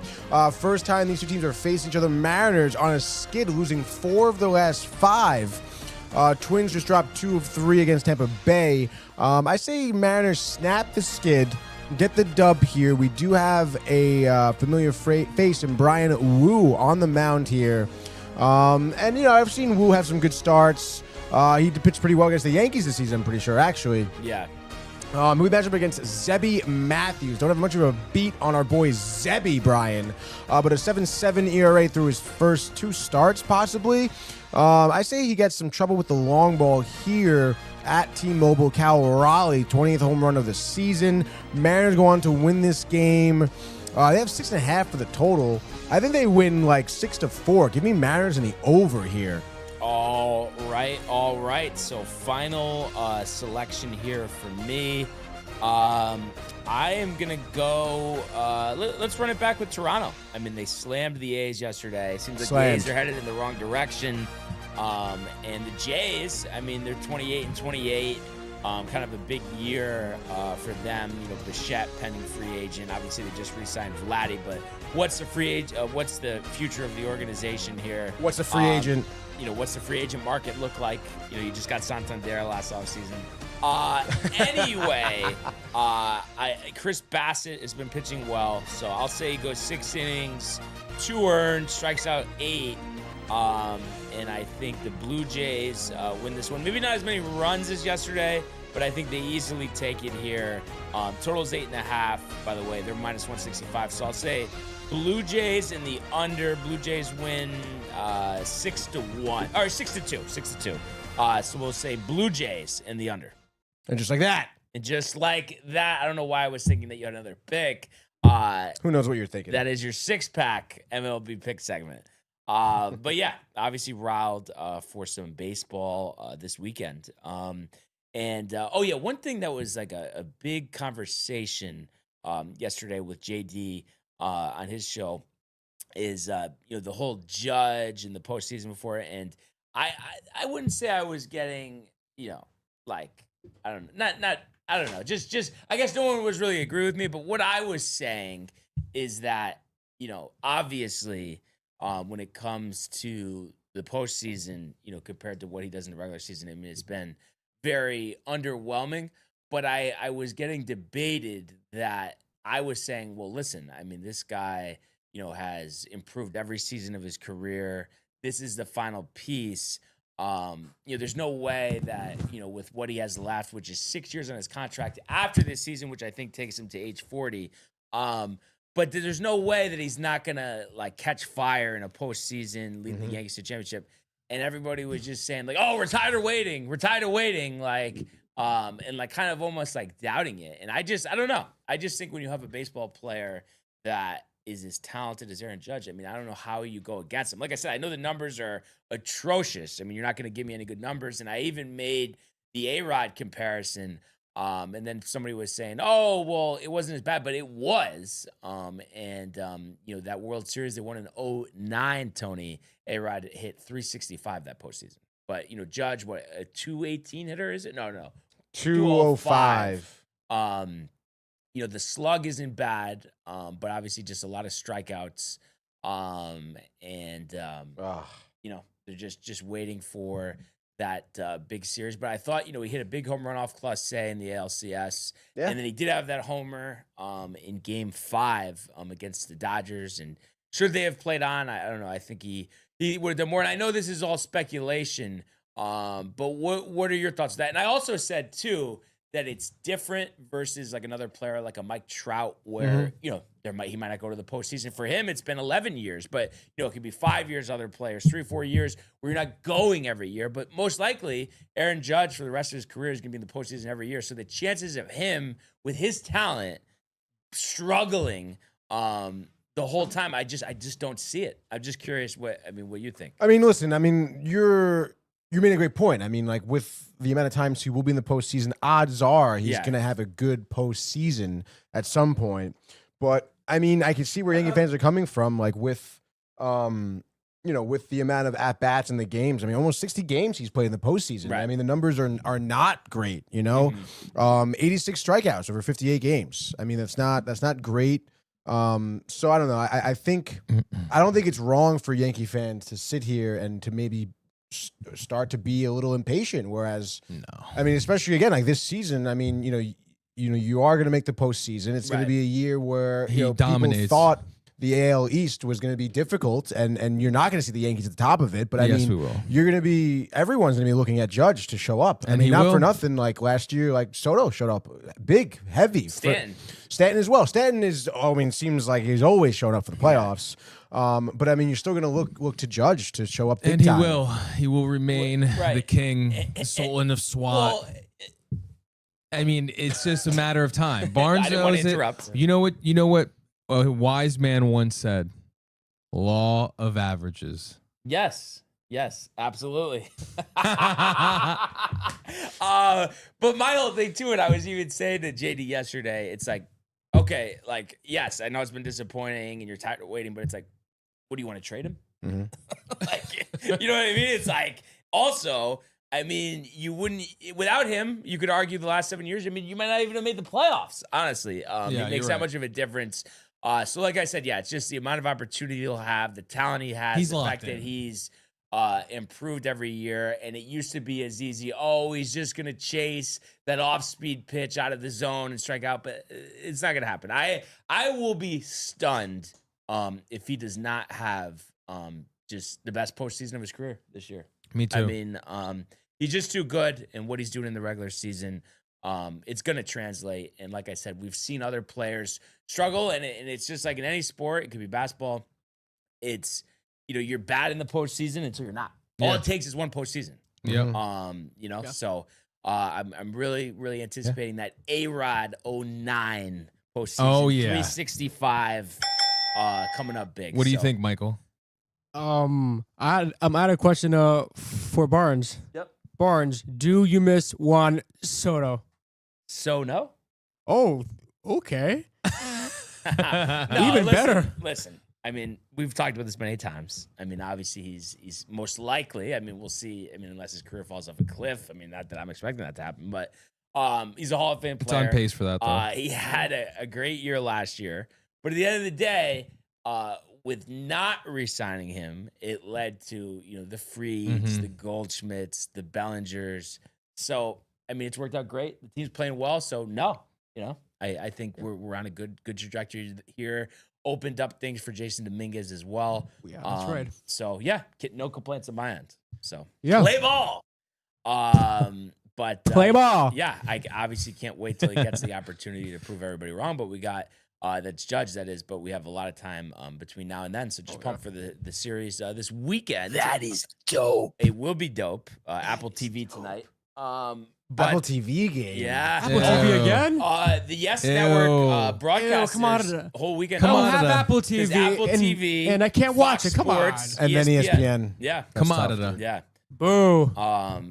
First time these two teams are facing each other. Mariners on a skid, losing 4 of their last 5. Twins just dropped 2 of 3 against Tampa Bay. I say Mariners snap the skid, get the dub here. We do have a familiar face in Brian Wu on the mound here. And, you know, I've seen Wu have some good starts. He pitched pretty well against the Yankees this season, I'm pretty sure, actually. Yeah. We match up against Zebby Matthews. Don't have much of a beat on our boy Zebby, Brian. But a 7.7 ERA through his first 2 starts, possibly. I say he gets some trouble with the long ball here at T-Mobile. Cal Raleigh, 20th home run of the season. Mariners go on to win this game. They have 6.5 for the total. I think they win like 6-4. Give me Mariners in the over here. All right. So final selection here for me. I am going to go, let's run it back with Toronto. I mean, they slammed the A's yesterday. Seems like the A's are headed in the wrong direction. And the Jays, I mean, they're 28 and 28. Kind of a big year for them. You know, Bichette, pending free agent. Obviously, they just re-signed Vladdy, but what's the what's the future of the organization here? What's the free agent? You know, what's the free agent market look like? You know, you just got Santander last offseason. Anyway, Chris Bassett has been pitching well, so I'll say he goes 6 innings, 2 earned, strikes out 8. And I think the Blue Jays win this one. Maybe not as many runs as yesterday, but I think they easily take it here. Total's 8.5, by the way. They're minus 165. So I'll say Blue Jays in the under. Blue Jays win 6-1 or 6-2. 6-2. So we'll say Blue Jays in the under. And just like that. I don't know why I was thinking that you had another pick. Who knows what you're thinking? That is your 6-pack MLB pick segment. But yeah, obviously riled for some baseball this weekend. One thing that was like a big conversation yesterday with JD on his show is the whole Judge and the postseason before it. And I wouldn't say I was getting I don't know, just I guess no one was really agree with me. But what I was saying is that obviously. When it comes to the postseason, compared to what he does in the regular season, I mean, it's been very underwhelming. But I was getting debated that I was saying, well, listen, I mean, this guy, has improved every season of his career. This is the final piece. There's no way that, with what he has left, which is 6 years on his contract after this season, which I think takes him to age 40, but there's no way that he's not going to, catch fire in a postseason, leading the Yankees to championship. And everybody was just saying, oh, we're tired of waiting. We're tired of waiting, and kind of almost, doubting it. And I don't know. I just think when you have a baseball player that is as talented as Aaron Judge, I mean, I don't know how you go against him. Like I said, I know the numbers are atrocious. I mean, you're not going to give me any good numbers. And I even made the A-Rod comparison. And then somebody was saying, oh, well, it wasn't as bad, but it was. That World Series they won in 2009, Tony, A-Rod hit 365 that postseason. But, Judge, what, a 218 hitter, is it? No. 205. The slug isn't bad, but obviously just a lot of strikeouts. They're just waiting for that big series. But I thought, he hit a big home run off Clase in the ALCS. Yeah. And then he did have that homer in Game 5 against the Dodgers. And should they have played on? I don't know. I think he would have done more. And I know this is all speculation, but what are your thoughts on that? And I also said, too, that it's different versus another player like a Mike Trout where, he might not go to the postseason. For him, it's been 11 years, but, it could be 5 years, other players, 3 or 4 years where you're not going every year. But most likely, Aaron Judge for the rest of his career is going to be in the postseason every year. So the chances of him with his talent struggling the whole time, I just don't see it. I'm just curious what you think. I mean, listen, you made a great point. I mean, with the amount of times he will be in the postseason, odds are he's going to have a good postseason at some point. But I mean, I can see where Yankee fans are coming from, like with, with the amount of at bats in the games. I mean, almost 60 games he's played in the postseason. Right. I mean, the numbers are not great. 86 strikeouts over 58 games. I mean, that's not great. So I don't know. I don't think it's wrong for Yankee fans to sit here and to maybe start to be a little impatient. Whereas, I mean, especially again like this season. I mean, you are going to make the postseason. It's going to be a year where people thought the AL East was going to be difficult, and you're not going to see the Yankees at the top of it. But I mean, we will. Everyone's going to be looking at Judge to show up. I mean, not for nothing. Like last year, like Soto showed up big, heavy. Stanton as well. Stanton seems like he's always showing up for the playoffs. But I mean, you're still going to look to Judge to show up big time. And he will remain the king, Sultan of SWAT. Well, I mean, it's just a matter of time. Barnes I didn't want knows to it. interrupt. You know what a wise man once said? Law of averages. Yes, absolutely. But my whole thing too, and I was even saying to JD yesterday, it's like, okay, like, yes, I know it's been disappointing and you're tired of waiting, but it's like, what do you want to trade him? Mm-hmm. Like, you know what I mean? It's like, also, I mean, you wouldn't, without him, you could argue the last 7 years, I mean, you might not even have made the playoffs, honestly. It makes that much of a difference. So like I said, it's just the amount of opportunity he'll have, the talent he has, the fact that he's improved every year. And it used to be as easy, he's just going to chase that off-speed pitch out of the zone and strike out. But it's not going to happen. I will be stunned if he does not have just the best postseason of his career this year. Me too. I mean, he's just too good, and what he's doing in the regular season, it's going to translate. And like I said, we've seen other players struggle, and it's just like in any sport. It could be basketball. It's, you're bad in the postseason until you're not. All it takes is one postseason. Yeah. So I'm really, really anticipating that A-Rod 09 postseason. 365 coming up big. What do you think, Michael? I'm at a question for Barnes. Yep. Barnes, do you miss Juan Soto? So no. Oh, okay. No, Even better. Listen, I mean, we've talked about this many times. I mean, obviously he's most likely. I mean, we'll see. I mean, unless his career falls off a cliff. I mean, not that I'm expecting that to happen, but he's a Hall of Fame player. It's on pace for that, though. He had a great year last year, but at the end of the day, with not re-signing him, it led to the Freeds, the Goldschmidts, the Bellingers. So I mean, it's worked out great. The team's playing well. So no, I think we're on a good trajectory here. Opened up things for Jason Dominguez as well. Yeah, that's right. So yeah, no complaints on my end. So yeah, play ball. But play ball. Yeah, I obviously can't wait till he gets the opportunity to prove everybody wrong. But we got that's Judge, that is. But we have a lot of time between now and then. So just pump for the series this weekend. That is dope. It will be dope. Apple TV tonight. But, Apple TV game. Yeah. Apple TV again? The Yes Network broadcast the whole weekend. I don't have Canada. Apple TV, Apple TV, and I can't watch Fox it. Come Sports, on. And then ESPN. Yeah. Canada. Yeah. Boo. it's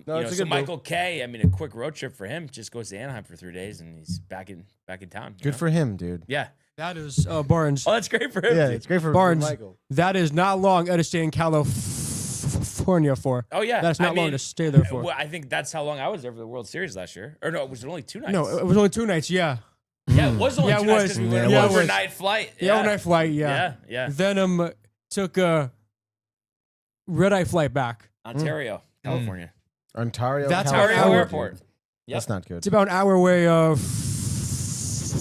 a So good Michael K, I mean, a quick road trip for him. Just goes to Anaheim for 3 days, and he's back in town. Good for him, dude. Yeah. That is Barnes. Oh, that's great for him. Yeah, dude. it's great for Barnes. Michael. That is not long to stay in California for. Oh, yeah. That's not long to stay there for. Well, I think that's how long I was there for the World Series last year. Or no, it was only 2 nights. No, it was only 2 nights. Yeah. Yeah, it was only 2 nights because we went on Yeah, an it was. overnight flight. Yeah, overnight flight. Yeah. Yeah. Then took a red-eye flight back. Ontario, California. Ontario. That's California. our Ontario Airport. Yep. That's not good. It's about an hour away from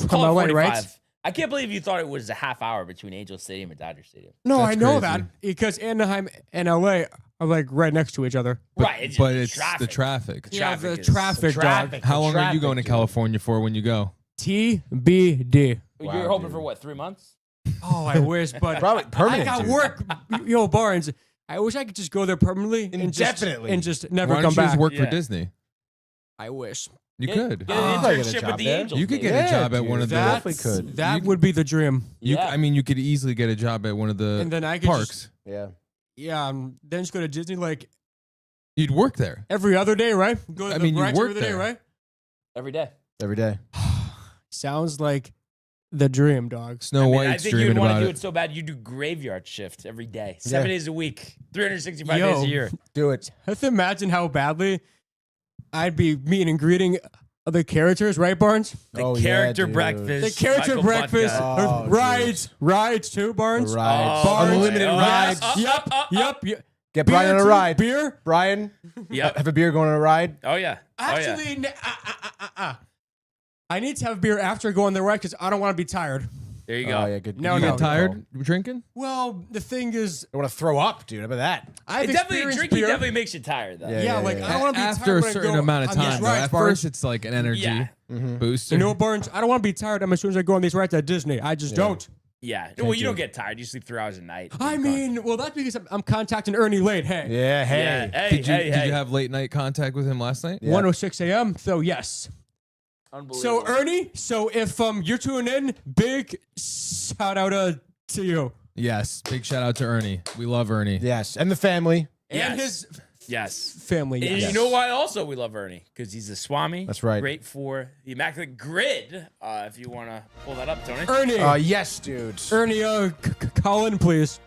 Call it LA, 45. right? I can't believe you thought it was a half hour between Angel Stadium and Dodger Stadium. No, That's I know crazy. that because Anaheim and LA are like right next to each other. Right. But it's the traffic. Yeah, the is- traffic, dog. How long are you going to California for when you go? TBD. You're hoping for what, 3 months? Oh, I wish, but Probably permanent, I got dude. work. Yo, Barnes, I wish I could just go there permanently Indefinitely. and just never Why come don't you back. just work Yeah. for Disney? I wish. You could. Get an probably get a internship job with the there. Angels. You could get maybe. a job at dude, one of the. definitely could. That would be the dream. Yeah. I mean, you could easily get a job at one of the And then I could parks. Yeah. Then just go to Disney like You'd work there. every other day, right? Go to I the mean, you ranch work every day, there. right? Every day. Every day. Sounds like the dream, dog. Snow I White's think you'd dreaming want about to do it. it so bad you do graveyard shift every day, 7 Yeah. days a week, 365 Yo. days a year. Do it. Have to imagine how badly I'd be meeting and greeting other characters, right, Barnes? The Oh, yeah, character dude. breakfast. The character Michael breakfast, Butka. Oh, rides too, Barnes. Rides. Oh, Unlimited boy. Oh, rides. Yep. Get Brian on a too, ride. Beer. Brian, Yep. have a beer going on a ride. Oh yeah. Actually, I need to have beer after I go on the ride because I don't want to be tired. There you go. Oh, yeah, good. No, You no. get tired drinking? Well, the thing is, I want to throw up, dude. How about that? I've It definitely experienced drinking beer. definitely makes you tired though. Yeah. Yeah, like I don't want to be After tired a when I certain go amount of on these time, though. rides, At Barnes. first, it's like an energy Yeah. booster. You know what, Barnes? I don't want to be tired as soon as I go on these rides at Disney. I just don't. Yeah. Well, you don't get tired. You sleep 3 hours a night. I mean, well, that's because I'm contacting Ernie late. Hey, Yeah, hey. Yeah. Hey, Did you, hey, did hey. you have late night contact with him last night? Yeah. 1:06 a.m. So yes. Unbelievable. So Ernie, if you're tuning in, big shout out to you Yes. Big shout out to Ernie. We love Ernie. Yes, and the family. and Yes. his Yes. family. And Yes. you know why also we love Ernie? Because he's a Swami. That's right. Great for the Immaculate Grid. If you want to pull that up, Tony. Ernie, Yes, dude. Ernie, call in, please.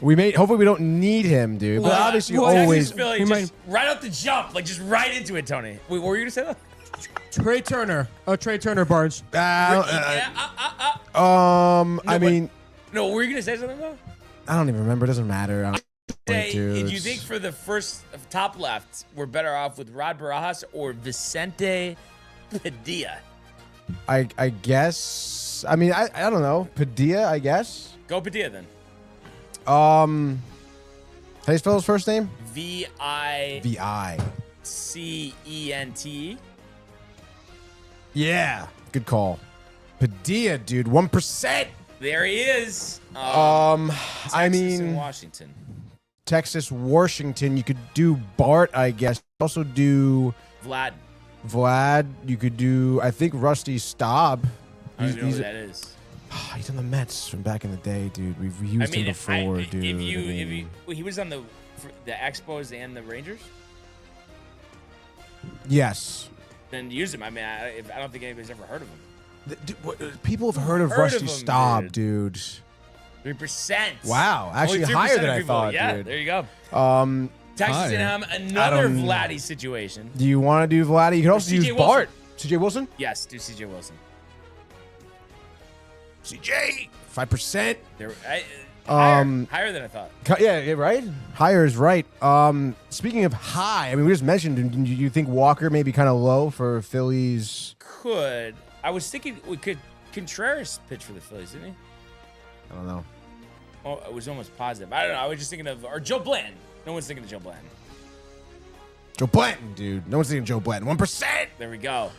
Hopefully we don't need him, dude. But Well, obviously, well, always. Texas Philly, he just right out the jump, like just right into it, Tony. Wait, what were you gonna say? Though? Trey Turner, Barnes. I but- mean, No, were you gonna say something though? I don't even remember. It doesn't matter. Say, dude. do you think for the first top left, we're better off with Rod Barajas or Vicente Padilla? I guess. I mean, I don't know. Padilla, I guess. Go Padilla then. How do you spell his first name? Vicente. Yeah. Good call. Padilla, dude. 1%. There he is. I Texas and mean, Washington. Texas, Washington. You could do Bart, I guess. Also do Vlad. You could do, I think, Rusty Staub. I don't even know who that is. He's on the Mets from back in the day, dude. We've used him before, dude. If he was on the Expos and the Rangers, Yes. then use him. I mean, I don't think anybody's ever heard of him. People have heard of Heard Rusty of him, Staub, dude. 3%. Wow, actually Only 3% higher than of I people. thought, Yeah, dude. there you go. Texas Higher. A&M, another don't- Vladdy situation. Do you want to do Vladdy? You could also CJ use Bart. CJ Wilson? Yes, do CJ Wilson. CJ. 5%. Higher than I thought. Yeah, right? Higher is right. Speaking of high, I mean, we just mentioned, do you think Walker may be kind of low for Phillies? Could. I was thinking we could Contreras pitch for the Phillies, didn't he? I don't know. Oh, it was almost positive. I don't know. I was just thinking of, or Joe Blanton. No one's thinking of Joe Blanton. Joe Blanton, dude. No one's thinking Joe Blanton. 1%. There we go.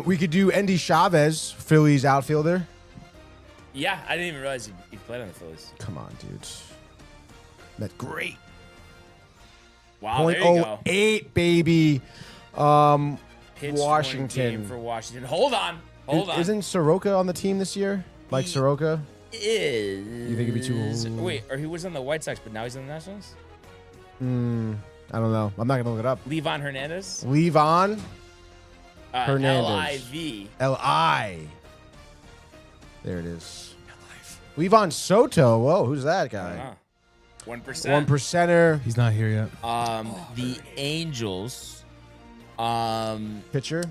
We could do Endy Chavez, Phillies outfielder. Yeah, I didn't even realize he played on the Phillies. Come on, dude. That's great. Wow, there you go. 0.08, baby. Pitched Washington. one game for Washington. Hold on. Isn't Soroka on the team this year? Like Soroka? Is You think it'd be too- Wait, or he was on the White Sox, but now he's on the Nationals? I don't know. I'm not going to look it up. Levon Hernandez? Levon Hernandez. Liv. L-I. There it is. Levon Soto. Whoa, who's that guy? 1%. 1%er. He's not here yet. The Angels. Pitcher.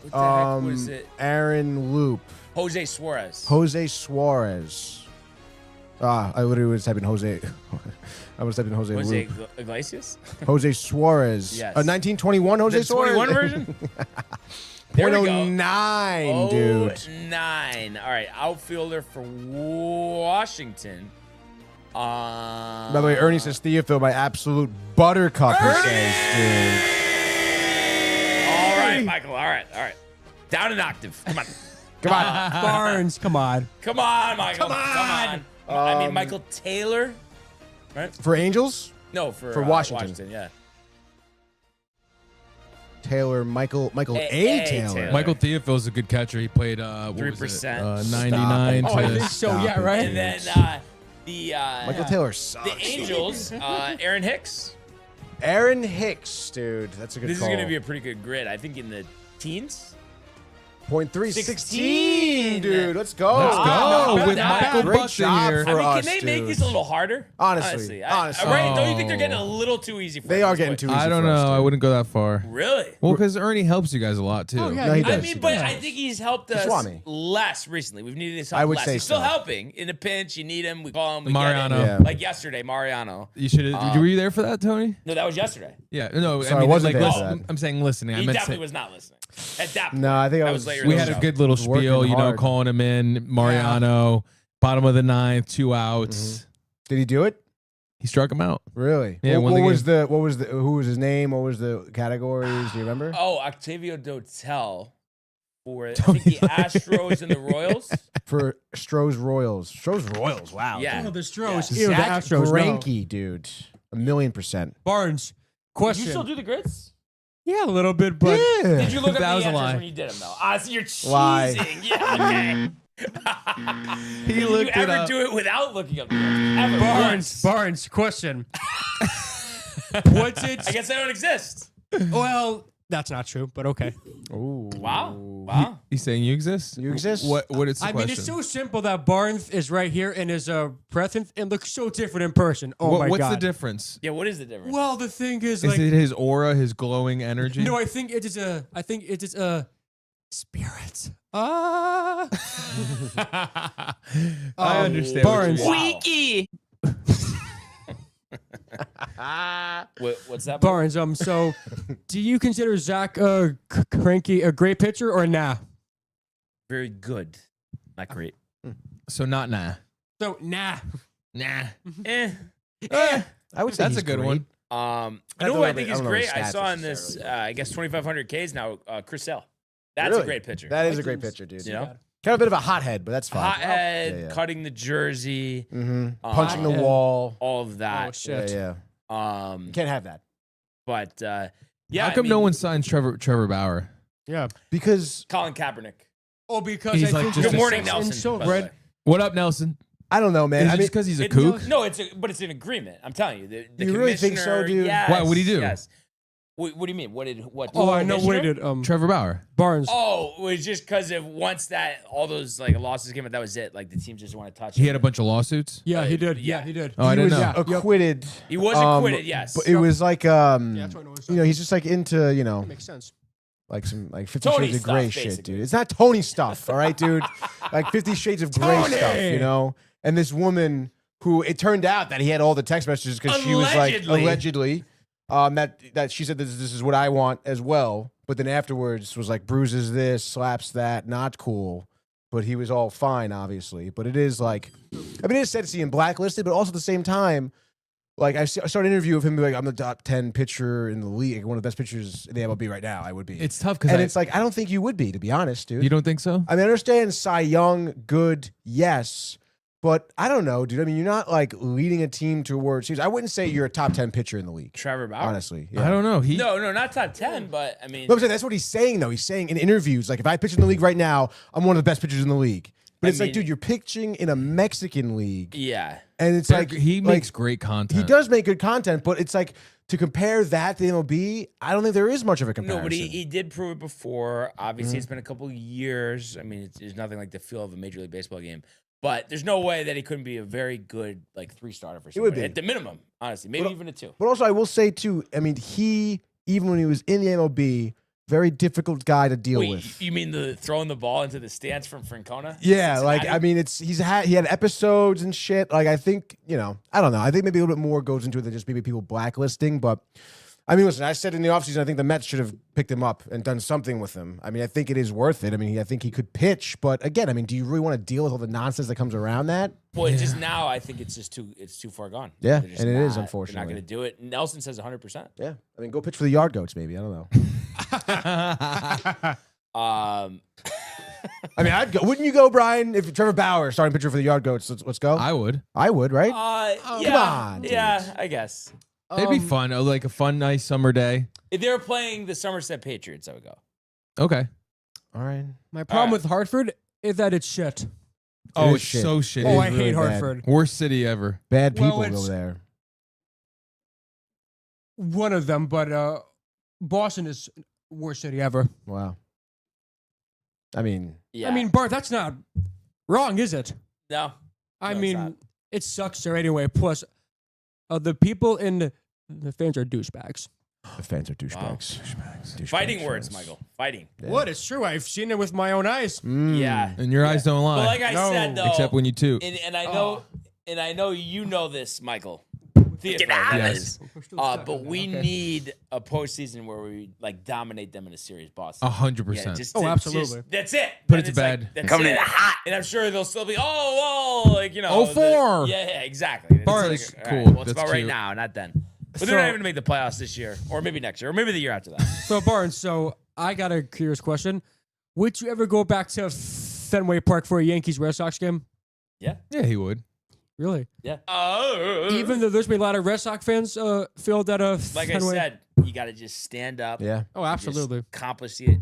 What the heck was it? Aaron Loop. Jose Suarez. Jose Suarez. I literally was typing Jose. I was typing Jose Jose Loop. Iglesias? Jose Suarez. Yes. 1921 Jose The Suarez. 21 version? There we go. 0.09, dude. 09. All right, outfielder for Washington. By the way, Ernie says Theophil, my absolute buttercup, he says, dude. All right, Michael. All right. Down an octave. Come on. Come on. Barnes, come on. Come on, Michael. Come on. I mean, Michael Taylor. Right? For Angels? No, for Washington. yeah. Taylor, Michael A. Taylor. Taylor. Michael Theophil's a good catcher. He played 3%. 99 Oh, I to think so. Yeah, it, right. And then the Michael Taylor sucks. the Angels, Aaron Hicks. Aaron Hicks, dude. That's a good This call. is going to be a pretty good grid. I think in the teens. 0.3, 16, 16, dude. Let's go. Let's go not with bad. Michael Great Buxton job here. for I mean, us, can they make dude. these a little harder? Honestly. Right? Don't you think they're getting a little too easy for They us are at this getting point? too easy I don't for us, know. I dude. wouldn't go that far. Really? Well, because Ernie helps you guys a lot too. Oh, yeah. No, he I does. I mean, but I think he's helped us Swami. less recently. We've needed his help I would less. say He's still so. helping. In a pinch, you need him. We call him. We Mariano. Get Yeah. him. Like yesterday, Mariano. You should. Were you there for that, Tony? No, that was yesterday. Yeah. No. Sorry, I mean, I wasn't like, there listen, for that. I'm saying listening. I He meant definitely say, was not listening. At that point. No, I think I That was later. we in had the a show. good little Working spiel, you know, hard. calling him in. Mariano, bottom of the ninth, 2 outs. Did he do it? He struck him out. Really? Yeah, What, won the what was the who was his name? What was the categories? Do you remember? Oh, Octavio Dotel for I think the Astros and the Royals. For Stroh's Royals. Stroh's Royals. Wow. Yeah. Oh, the Stros. Yeah. Ew, the Zach Astros. No. Greinke, dude. 1,000,000%. Barnes. Did Question. you still do the grits? Yeah, a little bit, but Yeah. Did you look up That the was a answers lie. when you did them though? So you're cheesing. Lie. Yeah. Okay. He Did looked you it ever up. do it without looking up the answers? Ever? Barnes. Once? Barnes. Question. What's it? I guess they don't exist. Well, that's not true, but okay. Ooh. Wow. Wow. He's saying you exist. You exist? What is the I question? mean, it's so simple that Barnes is right here and is present and looks so different in person. Oh my What's god. the difference? Yeah. What is the difference? Well, the thing is, Is like, it his aura, his glowing energy? no, I think it is a spirit. Ah. I understand. Barnes. what you mean. What's that? Barnes. So, do you consider Zach Greinke a great pitcher or nah? Very good. Not great. So not nah. So nah. Nah. Eh. I would say That's he's a good great. one. I I know don't who I know think the- is I don't know great. the I stats saw in this, necessarily. I guess 2,500 Ks now. Chris Sale. That's Really? a great pitcher. That is a great pitcher, dude. You know, Kind of a bit of a hothead, but that's fine. hothead, Yeah, yeah. cutting the jersey, Punching the wall. all of that. Oh shit. Yeah, yeah. Can't have that. But yeah, How come no one signs Trevor Bauer? Yeah. Because Colin Kaepernick. Oh, because He's I like think just Good a morning, sex and Nelson. so by the red. way. What up, Nelson? I don't know, man. Is I it mean, just because he's a It- kook? No, but it's an agreement. I'm telling you. The You really think so, commissioner- dude? Yes, Why? What'd he do? Yes. What do you mean? What? Oh, I know what he commissioner? did. Trevor Bauer. Barnes. Oh, it was just because of once that all those like losses came out, that was it. Like the team just want to touch. He him. had a bunch of lawsuits. Yeah, he did. yeah. Yeah, he did. Oh, I he didn't was know. acquitted. He was acquitted. Yes. But it was like that's what I know. you know, he's just like into, you know, Makes sense. like some like 50 Tony Shades of stuff, Grey shit, basically. dude. It's not Tony stuff, all right, dude. Like 50 Shades of Grey stuff, you know. And this woman who it turned out that he had all the text messages because she was like allegedly that she said this is what I want as well, but then afterwards was like bruises this, slaps that, not cool. But he was all fine, obviously. But it is like, I mean, it is sad to see him blacklisted, but also at the same time, like I started an interview of him like I'm the top 10 pitcher in the league, one of the best pitchers in the MLB right now. I would be. It's tough because And it's like I don't think you would be, to be honest, dude. you don't think so? I mean, I understand Cy Young, good, yes, but I don't know, dude. I mean, you're not like leading a team to a World Series. I wouldn't say you're a top 10 pitcher in the league, Trevor Bauer. honestly. I don't know. He No, not top 10, but I mean, No, I'm saying that's what he's saying, though. He's saying in interviews, like, if I pitch in the league right now, I'm one of the best pitchers in the league. But I it's like, mean- dude, you're pitching in a Mexican league, yeah. and it's They're- like he like, makes great content. He does make good content, but it's like to compare that to the MLB, I don't think there is much of a comparison. No, but he did prove it before. Obviously, it's been a couple of years. I mean, it's nothing like the feel of a Major League Baseball game. But there's no way that he couldn't be a very good like 3-starter for somebody. would be. At the minimum, honestly, maybe even a 2. But also, I will say too. I mean, he even when he was in the MLB, very difficult guy to deal Wait, with. you mean the throwing the ball into the stands from Francona? Yeah, like Cincinnati? I mean, he had episodes and shit. Like I think I don't know. I think maybe a little bit more goes into it than just maybe people blacklisting. But I mean, listen, I said in the offseason, I think the Mets should have picked him up and done something with him. I mean, I think it is worth it. I mean, I think he could pitch, but again, I mean, do you really want to deal with all the nonsense that comes around that? Well, it's just now I think it's just too far gone. Yeah, They're just and it is, not- unfortunately. They're not going to do it. Nelson says 100%. Yeah, I mean, go pitch for the Yard Goats, maybe. I don't know. I mean, I'd go. Wouldn't you go, Brian? If Trevor Bauer starting pitcher for the Yard Goats, let's go. I would. I would, right? Yeah, Come on, dude. yeah, I guess. It'd be fun. Like a fun, nice summer day. If they were playing the Somerset Patriots, I would go. Okay. All right. My problem right. with Hartford is that it's shit. Oh, is it's shit. so shitty. Oh, I really hate bad. Hartford. Worst city ever. Bad Well, people it's- go there. One of them, but Boston is worst city ever. Wow. I mean, Yeah. I mean, Bart, that's not wrong, is it? no. I No, it's mean, not. it sucks there anyway. Plus, the people in the fans are douchebags. the fans are douchebags. Douchebag Fighting words, fans. Michael. Fighting. What? It's true. I've seen it with my own eyes. Yeah. And your eyes don't lie. But like I said, though, except when you toot. and I know you know this, Michael. Theodore, Yes. but we need a postseason where we like dominate them in a series, Boston. 100%. Absolutely. That's it. Put it And to it's like, bed. that's Coming it. in hot. And I'm sure they'll still be, like, you know. 0-4. Yeah, exactly. It's Bart, like, it's all right, cool. well, it's That's about right cute. now, not then. But they're not even going to make the playoffs this year, or maybe next year, or maybe the year after that. So, Barnes, I got a curious question. Would you ever go back to Fenway Park for a Yankees Red Sox game? Yeah, he would. Really? Yeah. Even though there's been a lot of Red Sox fans filled at a Like Fenway. I said, you got to just stand up. Yeah. Oh, absolutely. Just accomplish the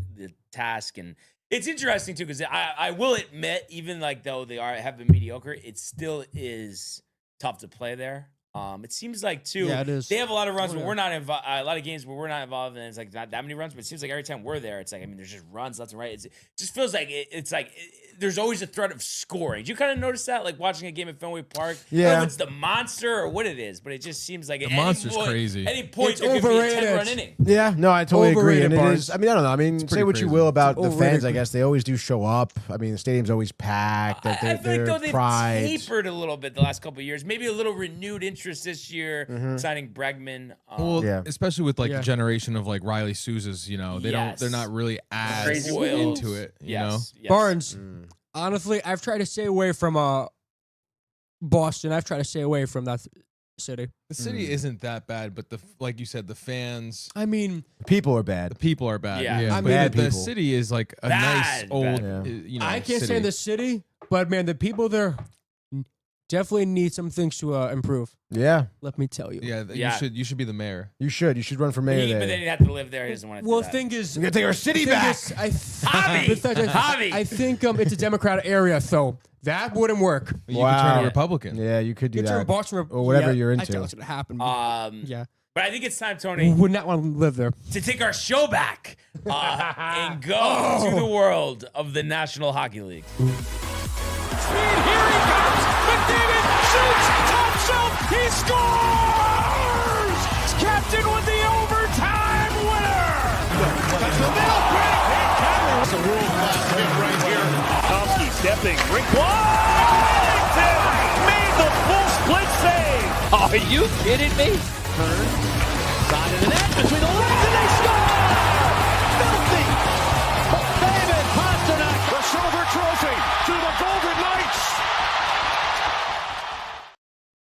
task. And it's interesting, too, because I will admit, even like though they have been mediocre, it still is tough to play there. It seems like too. Yeah, it is. They have a lot of runs, Oh, but yeah. we're not involved. A lot of games where we're not involved, and it's like not that many runs. But it seems like every time we're there, it's like there's just runs left and right. It just feels like it's like there's always a threat of scoring. Do you kind of notice that, like watching a game at Fenway Park? I don't know Yeah. if it's the monster or what it is, but it just seems like The monster's crazy. Any point It's there could be a overrated. 10-run inning. Yeah, no, I totally agree. Overrated, And it Barnes. is. I mean, I don't know. I mean, say pretty what you crazy. will about It's the fans. overrated. I guess they always do show up. I mean, the stadium's always packed. I They're, feel like though they've pride. tapered a little bit the last couple of years. Maybe a little renewed interest this year, Mm-hmm. signing Bregman. Well, Yeah. especially with like Yeah. the generation of like Riley Sousa's, they're not really as Crazy Wolves. into it, Yes. Barnes, Mm. honestly, I've tried to stay away from Boston. I've tried to stay away from that city. The city isn't that bad, but like you said, the fans, I mean, People are the bad. people are bad. Yeah. Yeah, I but mean, bad the people. city is like a Bad, nice old, bad. I can't city. stand the city, but man, the people there definitely need some things to improve. Yeah, Let me tell you. Yeah, Yeah. you should be the mayor. you should. You should run for mayor But there. then he'd have to live there. He doesn't want to Well, do the that. thing is, We're gonna take our city thing back. is, Javi! Javi! I think it's a Democratic area, so that wouldn't work. You can turn Wow. a Republican. Yeah, you could do You turn that. Boston Or whatever yeah, you're I into. doubt it's gonna happen. Yeah. But I think it's time, I Tony, would not want to live there. to take our show back and go to the world of the National Hockey League. Here he comes. McDavid shoots. Top shelf. He scores. Captain with the overtime winner. That's the nail. It's a world-class hit right here. Tomsky stepping. Rink wide. Made the full split save. Are you kidding me? Side of the net between the legs and they score. Filthy. David Pasternak. The silver trophy to the Golden Knights.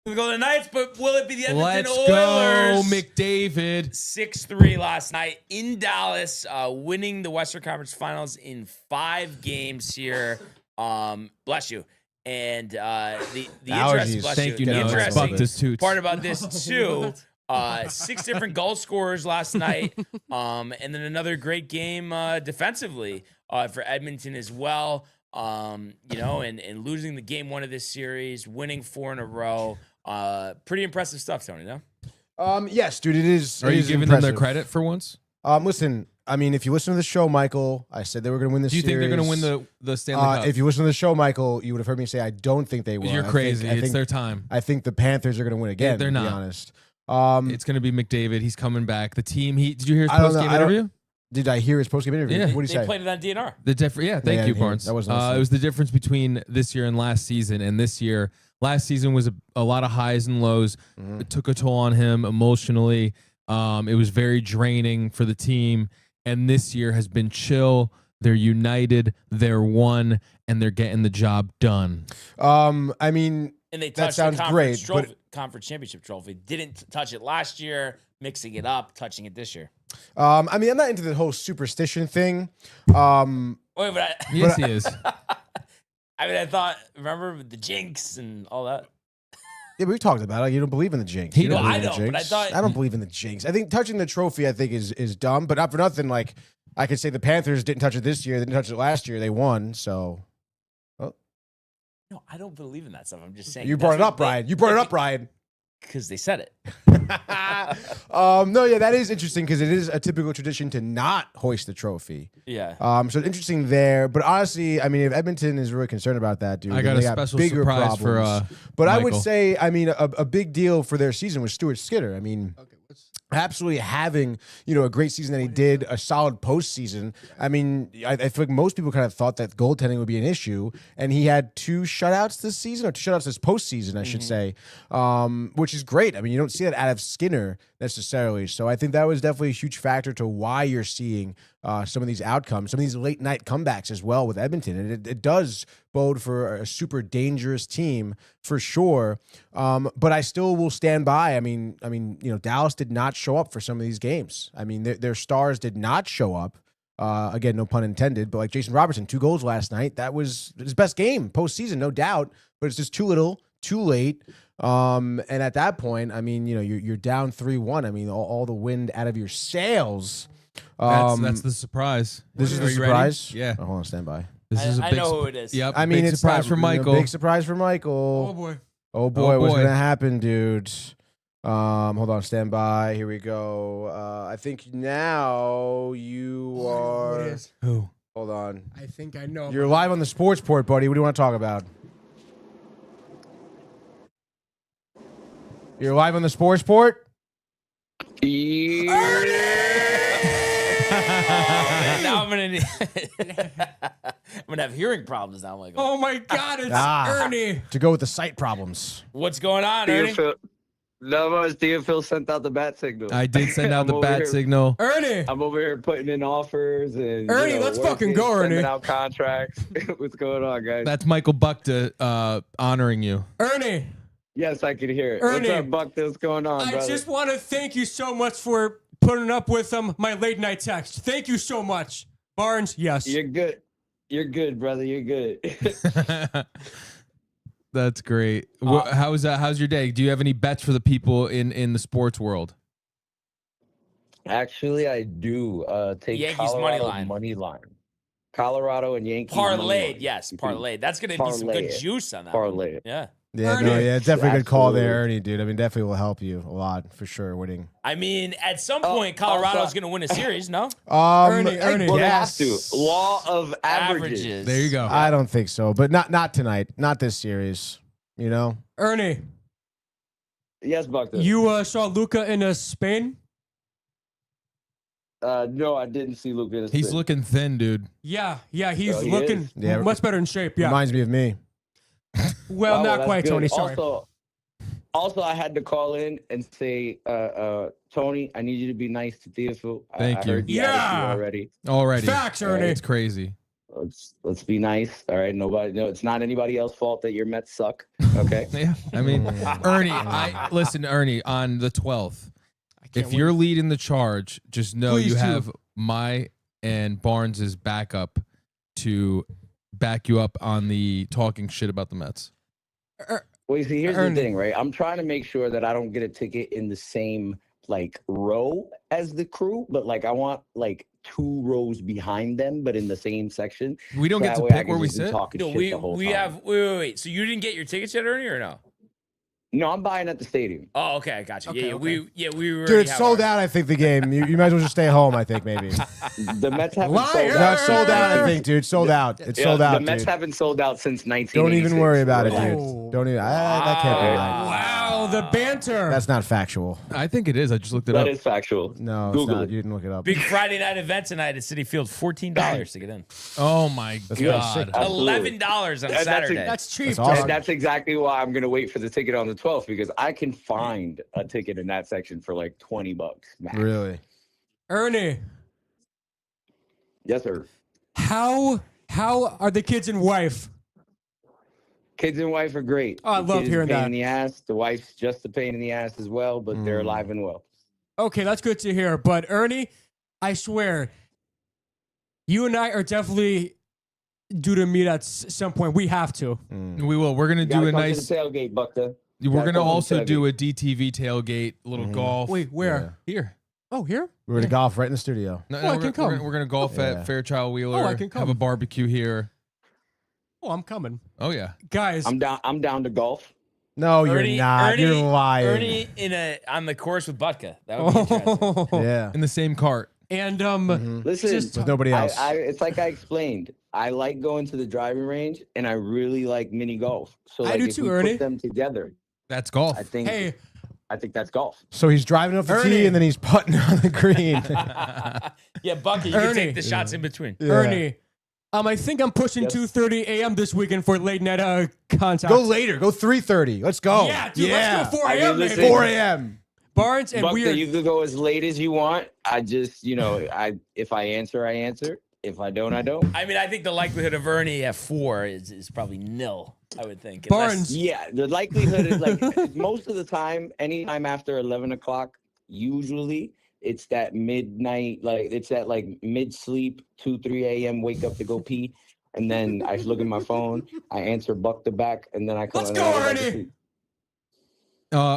The Golden Knights, but will it be the Edmonton Let's Oilers? go, McDavid. 6-3 last night in Dallas, winning the Western Conference Finals in 5 games here. Bless you. And the interesting, bless Thank you. The No, it's interesting bucked his toots. part about this too, 6 different goal scorers last night, and then another great game defensively for Edmonton as well. And losing the game 1 of this series, winning 4 in a row. Pretty impressive stuff, Tony. No? Yes, dude, it is. Are it you is giving them impressive. their credit for once? Listen, I mean, if you listen to the show, Michael, I said they were going to win this Do you think they're going to win series. the Stanley Cup? If you listen to the show, Michael, you would have heard me say I don't think they will. You're crazy. It's their time. I think the Panthers are going to win again. they're to not. be honest. It's going to be McDavid. He's coming back. The team. Did you hear his I don't post game know. I don't- interview? Did I hear his post-game interview? Yeah. What did he They say? played it on DNR. Yeah, thank I you, didn't hear it. Barnes. That wasn't listening. It was the difference between this year and last season. And this year, last season was a lot of highs and lows. Mm-hmm. It took a toll on him emotionally. It was very draining for the team. And this year has been chill. They're united. They're one, and they're getting the job done. I mean, And they That touched sounds the conference, great, but- conference championship trophy. Didn't touch it last year, mixing it up, touching it this year. I mean, I'm not into the whole superstition thing. Wait, but Yes, he is. I thought, remember the jinx and all that? Yeah, we've talked about it. You don't believe in the jinx. He You don't. believe I in the don't, but I jinx. thought- I don't believe in the jinx. I think touching the trophy, I think, is dumb. But not for nothing. Like I could say the Panthers didn't touch it this year. They didn't touch it last year. They won. So No, I don't believe in that stuff. I'm just saying. you brought it up, Brian. You brought it up, Brian. Because they said it. No, yeah, that is interesting because it is a typical tradition to not hoist the trophy. Yeah. So interesting there. But honestly, I mean, if Edmonton is really concerned about that, dude, I got then a they special bigger surprise problems. for But I would Michael. say, I mean, a big deal for their season was Stuart Skinner. I mean, absolutely having, a great season that he did, a solid postseason. I mean, I feel like most people kind of thought that goaltending would be an issue, and he had 2 shutouts this season, or 2 shutouts this postseason, I should say, which is great. I mean, you don't see that out of Skinner necessarily. So I think that was definitely a huge factor to why you're seeing some of these outcomes, some of these late night comebacks as well with Edmonton. And it does bode for a super dangerous team for sure. But I still will stand by. I mean, Dallas did not show up for some of these games. I mean, their stars did not show up. Again, no pun intended, but like Jason Robertson, 2 goals last night. That was his best game postseason, no doubt, but it's just too little, too late. And at that point, I mean, you're down 3-1. I mean, all the wind out of your sails. That's the surprise. This is Are the you ready? surprise? Yeah. Oh, hold on, stand by. This is a I big know who it is. Yep. I mean, big it's surprise not- for Michael. Big surprise for Michael. Oh boy. Oh boy, Oh, what's boy. gonna happen, dude? Hold on, stand by. Here we go. I think now you are. What is? Who? Hold on. I think I know. You're live on the Sportsport, buddy. What do you want to talk about? You're live on the Sportsport? Now I'm gonna have hearing problems now. I'm like, Oh my God, it's Ah. Ernie. To go with the sight problems. what's going on, Ernie? Phil sent out the bat signal. I did send out the over bat here. signal. Ernie. I'm over here putting in offers and Ernie, let's fucking go, sending Ernie. out contracts. What's going on, guys? That's Michael Buckta honoring you. Ernie. Yes, I can hear it. Ernie. What's up, Buck? What's going on, I brother? just want to thank you so much for putting up with my late night text. Thank you so much. Barnes, yes. You're good. You're good, brother. You're good. That's great. How's your day? Do you have any bets for the people in the sports world? Actually, I do. Take Yankees Colorado money line. Colorado and Yankees money Parlayed, line. yes, You can parlayed. That's gonna be some parlay good it. juice on that. Parlay it. Yeah. Yeah, Ernie. it's definitely a good call there, Absolutely. Ernie, dude. I mean, definitely will help you a lot for sure. Winning. I mean, at some point, Colorado's gonna win a series. No Ernie. Well, they have Yes. to. Law of averages. There you go. I don't think so, but not tonight, not this series. Ernie, Yes, Buck. you saw Luca in Spain? No, I didn't see Luke in his He's spin. looking thin, dude. Yeah, he's Oh, he looking is? Yeah. much better in shape. Yeah. Reminds me of me. Well, Oh, not that's quite, good. Tony. Sorry. Also, I had to call in and say, Tony, I need you to be nice to Theophil. Thank I you. heard the Yeah. attitude already. Already. Facts, Ernie. It's crazy. Let's be nice. All right. No, it's not anybody else's fault that your Mets suck. Okay. Yeah. I mean, Ernie, listen, Ernie, on the 12th, can't if you're leading the charge, just know Please you do. have my and Barnes's backup to back you up on the talking shit about the Mets. Well, you see, here's Ernie. the thing, right? I'm trying to make sure that I don't get a ticket in the same row as the crew, but I want 2 rows behind them, but in the same section. We don't So get to that way I pick can where we just be sit. talking No, shit we the whole we time. have wait. So you didn't get your tickets yet, Ernie, or no? No, I'm buying at the stadium. Oh, okay, I got you. Okay, yeah, okay. we were. Dude, it's sold out, I think, the game. You might as well just stay home, I think, maybe. The Mets haven't Liar! sold No, out. it's sold out, I think, dude. Sold out. It's Yeah, sold out, The Mets dude. haven't sold out since 1986. Don't even worry about it, Relax. dude. Oh. Don't even. That can't be right. Wow, the banter. That's not factual. I think it is. I just looked it That up. is factual. No, it's Google not. it. You didn't look it up. Big Friday night event tonight at City Field. $14 to get in. Oh my That's God. sick. Absolutely. $11 on That's Saturday. That's cheap. That's awesome. And that's exactly why I'm going to wait for the ticket on the 12th, because I can find a ticket in that section for $20 max. Really? Ernie, Yes, sir. how are the kids and wife? Kids and wife are great. Oh, I The love kid is a hearing pain that. in the ass. The wife's just a pain in the ass as well, but they're alive and well. Okay, that's good to hear. But Ernie, I swear, you and I are definitely due to meet at some point. We have to. We will. We're gonna You do gotta a come nice. to the tailgate, Buckta. We're gotta gonna come to also the do a DTV tailgate, a little golf. Wait, where? Here. Oh, here? We're going to golf right in the studio. No, Oh, I we're, can come. We're gonna golf Yeah. at Fairchild Wheeler. Oh, I can Have a come. barbecue here. Oh, I'm coming. Oh yeah. Guys, I'm down to golf. No, you're not. You're lying. Ernie on the course with Buttka. That would be interesting. Yeah. In the same cart. And Listen, With nobody else. it's like I explained. I like going to the driving range, and I really like mini golf. So I like, do if too, we Ernie. put them together, That's golf. I think that's golf. So he's driving up the tee and then he's putting on the green. Yeah, Bucky, you can take the shots in between. Yeah. Ernie, I think I'm pushing 2:30 a.m. this weekend for late night contact. Go later. Go 3:30. Let's go. Yeah, dude, let's go 4 a.m. listen, baby. 4 a.m. Barnes and Buck, we are. you could go as late as you want. I just, if I answer, I answer. If I don't, I don't. I mean, I think the likelihood of Ernie at 4 is probably nil, I would think. Barnes. Yeah, the likelihood is like most of the time, anytime after 11 o'clock, usually it's that midnight, like it's that like mid-sleep, 2-3 a.m. wake up to go pee. And then I look at my phone, I answer Buck the back, and then I come. Let's go, Ernie.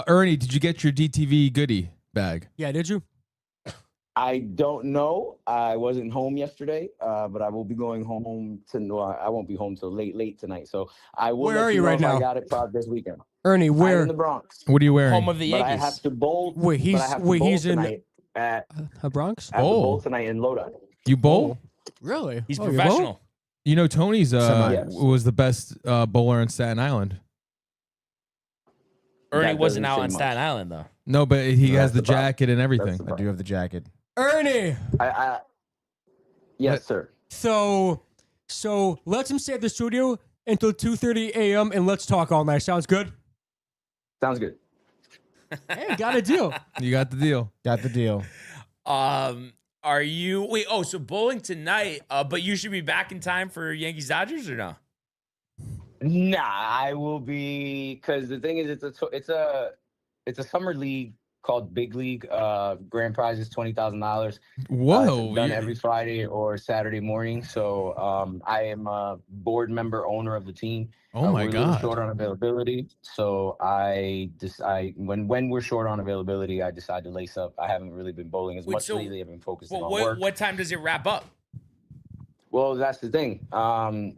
Ernie, did you get your DTV goodie bag? Yeah, did you? I don't know. I wasn't home yesterday, but I will be going home I won't be home till late tonight. So I will. Where let are you know right if now? I got it probably this weekend. Ernie, I'm where? in the Bronx. What are you wearing? Home of the But I Yankees. have to bowl. Wait, he's in tonight at Bronx. I have to bowl tonight in Lodi. You bowl? Really? He's Oh, you professional. You know, Tony's Yes. was the best bowler in Staten Island. Ernie That wasn't doesn't out say on much. Staten Island, though. No, but he That's has the the problem. jacket and everything. That's the I do have the jacket. Ernie. Yes, sir. So let's him stay at the studio until 2:30 a.m. and let's talk all night. Sounds good? Sounds good. Hey, got a deal. You got the deal. Got the deal. Are you so bowling tonight, but you should be back in time for Yankees Dodgers or no? Nah, I will be, because the thing is, it's a summer league called Big League. Grand prize is $20,000. Whoa. It's done every Friday or Saturday morning. So I am a board member, owner of the team. Oh my we're a little God. short on availability. So when we're short on availability, I decide to lace up. I haven't really been bowling as much lately. I've been focusing on work. What time does it wrap up? Well, that's the thing.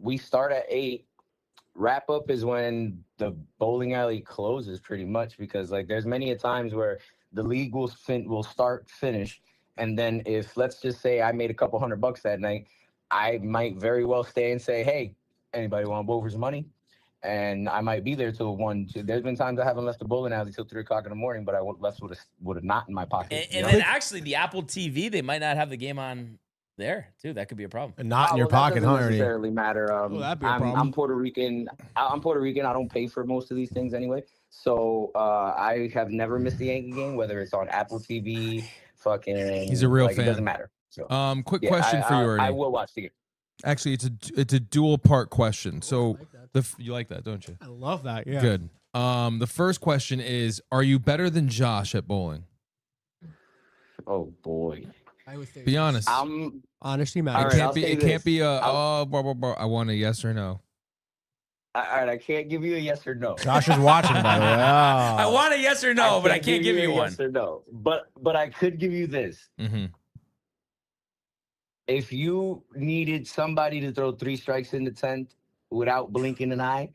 We start at 8. Wrap up is when the bowling alley closes, pretty much, because like there's many a times where the league will start, finish, and then if, let's just say, I made a couple $100 that night, I might very well stay and say, hey, anybody want to bowl for some money? And I might be there till 1, 2. There's been times I haven't left the bowling alley till 3 o'clock in the morning, but I left with a knot in my pocket. And then actually, the Apple TV, they might not have the game on there too. That could be a problem. And not in your That pocket, doesn't huh, Ernie? necessarily matter. that'd be a problem. I'm Puerto Rican. I'm Puerto Rican. I don't pay for most of these things anyway. So I have never missed a Yankee game, whether it's on Apple TV, fucking. He's a real fan. It doesn't matter. So, Quick question for you, Ernie. I will watch the game. Actually, it's a dual part question. So you like that, don't you? I love that. Yeah. Good. The first question is: are you better than Josh at bowling? Oh boy. I would think. Be honest. Honesty It matters. All right, can't be a I want a yes or no. All right, I can't give you a yes or no. Josh is watching, by the way. I Oh. want a yes or no, but I can't give you a one. yes or no. But I could give you this. Mm-hmm. If you needed somebody to throw 3 strikes in the 10th without blinking an eye,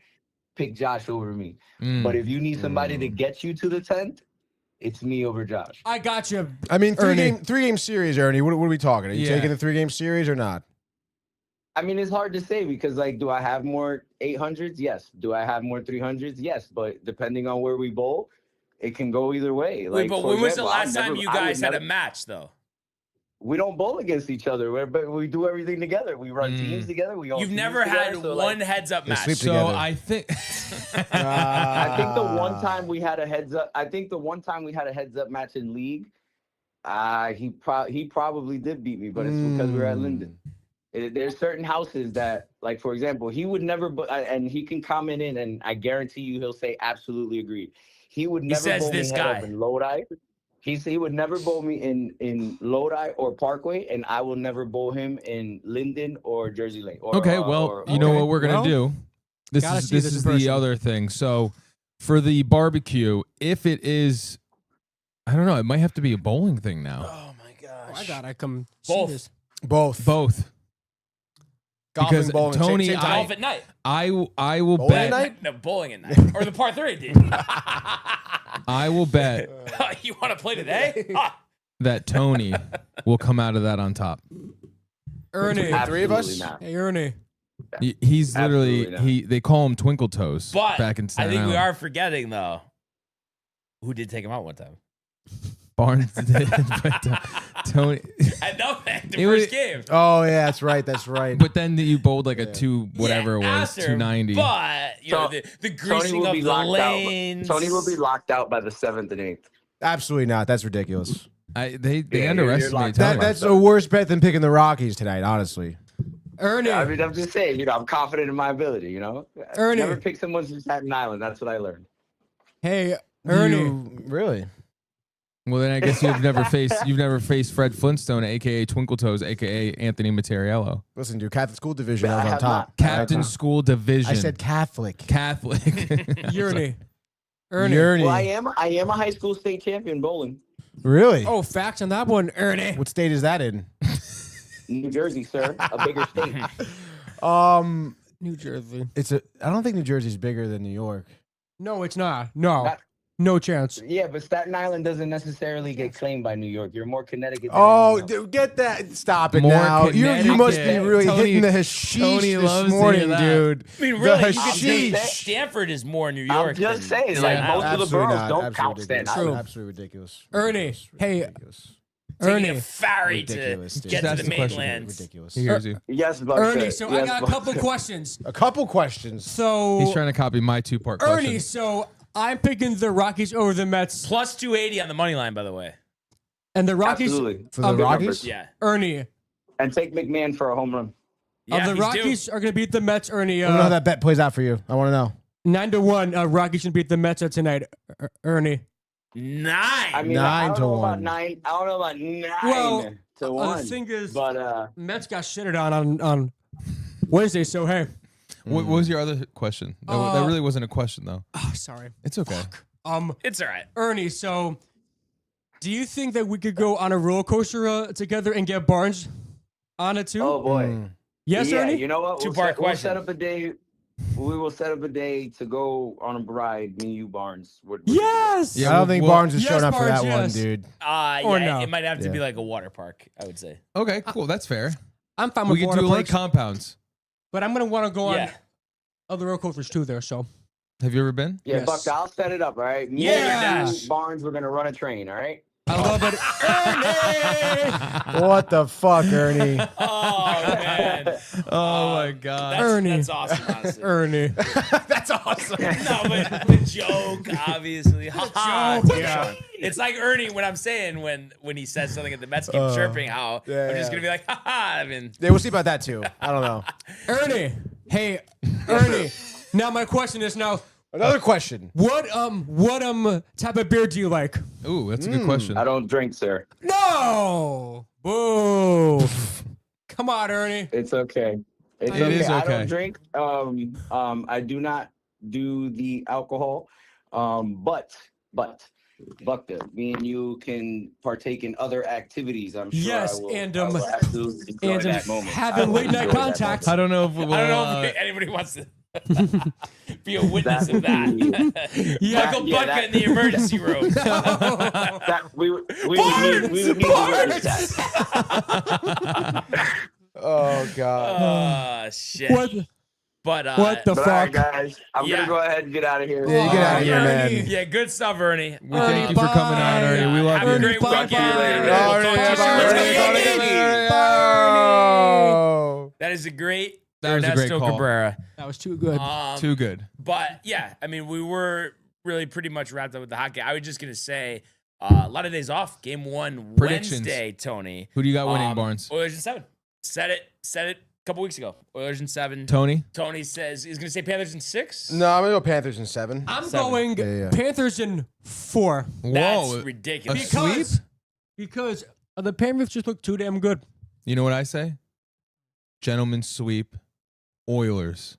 pick Josh over me. But if you need somebody to get you to the 10th, it's me over Josh. I got you. I mean, Ernie. three game series, Ernie. What are we talking? Are you Yeah. taking the 3-game series or not? I mean, it's hard to say because, like, do I have more 800s? Yes. Do I have more 300s? Yes. But depending on where we bowl, it can go either way. Wait, Like, but for when was the example, last time you I would guys had a never- match, though? We don't bowl against each other, but we do everything together. We run teams together. We own You've teams never had together, so, one like, heads-up match. sleep So together. I think I think the one time we had a heads up. I think the one time we had a heads up match in league, he probably did beat me, but it's because we were at Linden. There's certain houses that, like, for example, he would never, and he can comment in, and I guarantee you he'll say absolutely agreed. He would never says bowl me this head guy. up in Lodi. He would never bowl me in Lodi or Parkway, and I will never bowl him in Linden or Jersey Lake. Or, okay. Well, you know what we're gonna do. This Gotta is see this this in is the person. other thing. So for the barbecue, if it is, I don't know, it might have to be a bowling thing now. Oh my gosh! I gotta come Both. see this. Both. Both. Golfing, Because bowling, Tony, same time. Golf at night. I will Bowling bet. at night? No, bowling at night. Or the par 3, dude. I will bet You want to play today? that Tony will come out of that on top. Ernie. Three of us? Absolutely not. Hey, Ernie. He's literally Absolutely not. they call him Twinkle Toes But back in I Staten think we Island. are forgetting, though, who did take him out one time. Barnes did, but Tony. I know that. The It was- first game. Oh, yeah, that's right. That's right. But then you bowled like a two whatever it Yeah, was, after, 290. But, you know, the greasing of the lanes. Tony will be locked out by the 7th and 8th. Absolutely not. That's ridiculous. They you're underestimate locked Tony. out. That's a worse bet than picking the Rockies tonight, honestly. Ernie. I mean, I'm just saying, I'm confident in my ability, Ernie. Never pick someone from Staten Island. That's what I learned. Hey, Ernie. Really? Well, then I guess you've never faced Fred Flintstone, aka Twinkle Toes, aka Anthony Materiello. Listen, dude, Catholic school division, Yeah, I was I on have top. not. Captain School Division. I said Catholic. Catholic. Ernie. Ernie. Ernie. Well, I am a high school state champion bowling. Really? Oh, facts on that one, Ernie. What state is that in? New Jersey, sir, a bigger state. New Jersey. I don't think New Jersey's bigger than New York. No, it's not. No. Not- No chance. Yeah, but Staten Island doesn't necessarily get claimed by New York. You're more Connecticut. Than Oh, anything else. dude, get that. Stop it More now. You must be Connecticut. really Tony- hitting the hashish Tony this loves to hear morning, that. dude. I mean, The really, you could hashish. say Stanford is more New I'm York. just than saying, Staten like Island. most of the Absolutely boroughs not. don't Absolutely count ridiculous. Staten Island. Absolutely ridiculous. Ernie, Ridiculous. hey, Ridiculous. Taking Ernie. a ferry Ridiculous, to dude. get Just to ask the the question. mainland. Ridiculous. He hears you. Yes, but Ernie, so I got a couple questions. A couple questions. So, He's trying to copy my two-part question. Ernie, so I'm picking the Rockies over the Mets. Plus 280 on the money line, by the way. And the Rockies, Absolutely. For the Good Rockies? numbers. Yeah. Ernie, And take McMahon for a home run. Yeah, the he's Rockies due. are going to beat the Mets, Ernie. I don't know how that bet plays out for you. I want to know. 9-1, Rockies should beat the Mets tonight, Ernie. 9. I mean, 9 I don't to know 1. about 9. I don't know about 9 Well, to 1. the thing is, but Mets got shitted on Wednesday, so hey. What was your other question? That really wasn't a question, though. Oh, sorry. It's okay. It's all right. Ernie, so do you think that we could go on a roller coaster together and get Barnes on it too? oh boy. Yes, Yeah, Ernie? you know what? Two-part We'll question. set up a day. We will set up a day to go on a ride. Me and you, Barnes. Yes. Yeah, I don't think well- Barnes is Yes, showing up for Barnes, that one, yes. dude. Or Yeah, no. it might have to be Yeah. like a water park, I would say. Okay, cool. That's fair. I'm fine We with could water do Lake parks, Compounds. but I'm going to want to go on Yeah. other roller coasters too there, so. Have you ever been? Yeah, Yes. Buck, I'll set it up, all right? Me Yeah. and you, Barnes, we're going to run a train, all right? I love it. Ernie! What the fuck, Ernie? Oh, man. Oh my god. Ernie. That's awesome, honestly. Ernie. That's awesome. No, but the joke, obviously. Ha-ha. joke. Yeah. It's like Ernie when I'm saying when he says something at the Mets keep chirping how yeah, I'm just yeah. going to be like, ha-ha. I mean, Yeah, we'll see about that too. I don't know. Ernie. Hey, Ernie. Now my question is now, Another question. what type of beer do you like? Ooh, that's a good question. I don't drink, sir. No. Boo. Come on, Ernie. It's okay. It's It okay. is I okay. don't drink. I do not do the alcohol. But Buck does. Me and you can partake in other activities. I'm sure. Yes, I will, and, I will absolutely enjoy and, that moment. having I will late night enjoy that contact. I don't know if we will. I don't know if anybody wants to be a witness of that. Yeah. Michael Yeah, Butka that- in the emergency room. That we would need to witness that. Oh god. Oh, shit. What? But, What the But all right, fuck? guys, I'm Yeah. gonna go ahead and get out of here. Yeah, you get out of here, Ernie. man. Yeah, good stuff, Ernie. We thank you for coming on, Ernie. We love Have you. a great Bye, weekend. bye. We'll Ernie, talk to you bye, soon. Ernie, Yankees. Oh. That is a great That was a great Ernesto call. Cabrera. That was too good. Too good. But yeah, I mean, we were really pretty much wrapped up with the hockey. I was just gonna say a lot of days off. Game 1 Predictions. Wednesday, Tony. Who do you got winning, Barnes? Oilers in 7. Said it a couple weeks ago. Oilers in 7. Tony? Tony says he's gonna say Panthers in 6. No, I'm gonna go Panthers in 7. I'm 7. going Yeah. Panthers in 4. That's Whoa. ridiculous. A sweep? Because the Panthers just look too damn good. You know what I say? Gentlemen sweep. Oilers.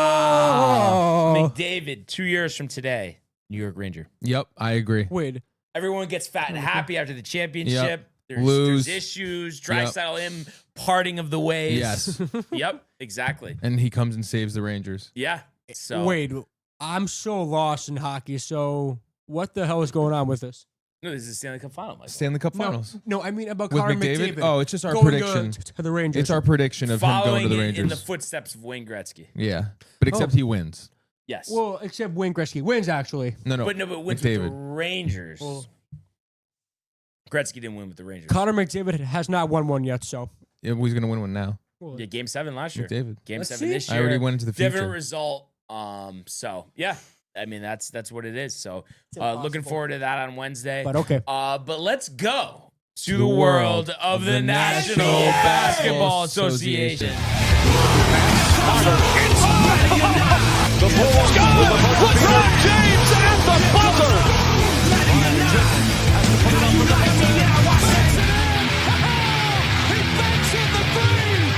Wow. McDavid, 2 years from today, New York Ranger. Yep, I agree. Wait. Everyone gets fat and happy after the championship. Lose. There's issues. Drysdale, him parting of the ways. Yes. Yep, exactly. And he comes and saves the Rangers. Yeah. So Wait, I'm so lost in hockey. So what the hell is going on with this? no, this is Stanley Cup final, Michael. Stanley Cup Finals. No, I mean about With Connor McDavid? McDavid. Oh, it's just our going prediction. to the Rangers. It's our prediction of him going Following to the in Rangers. the footsteps of Wayne Gretzky. Yeah. But except he wins. Yes. Well, except Wayne Gretzky wins actually. No. but wins with the McDavid. Rangers. Well- Gretzky didn't win with the Rangers. Connor McDavid has not won one yet. So Yeah, he's going to win one now. Yeah, Game 7 last year. McDavid. Game Let's 7 see. this I year. already went into the future. Different result. So yeah, I mean that's what it is. So looking forward to that on Wednesday. But okay. But let's go to the world of the National Basketball Association. The Bulls LeBron James at the buzzer. He banks in the three,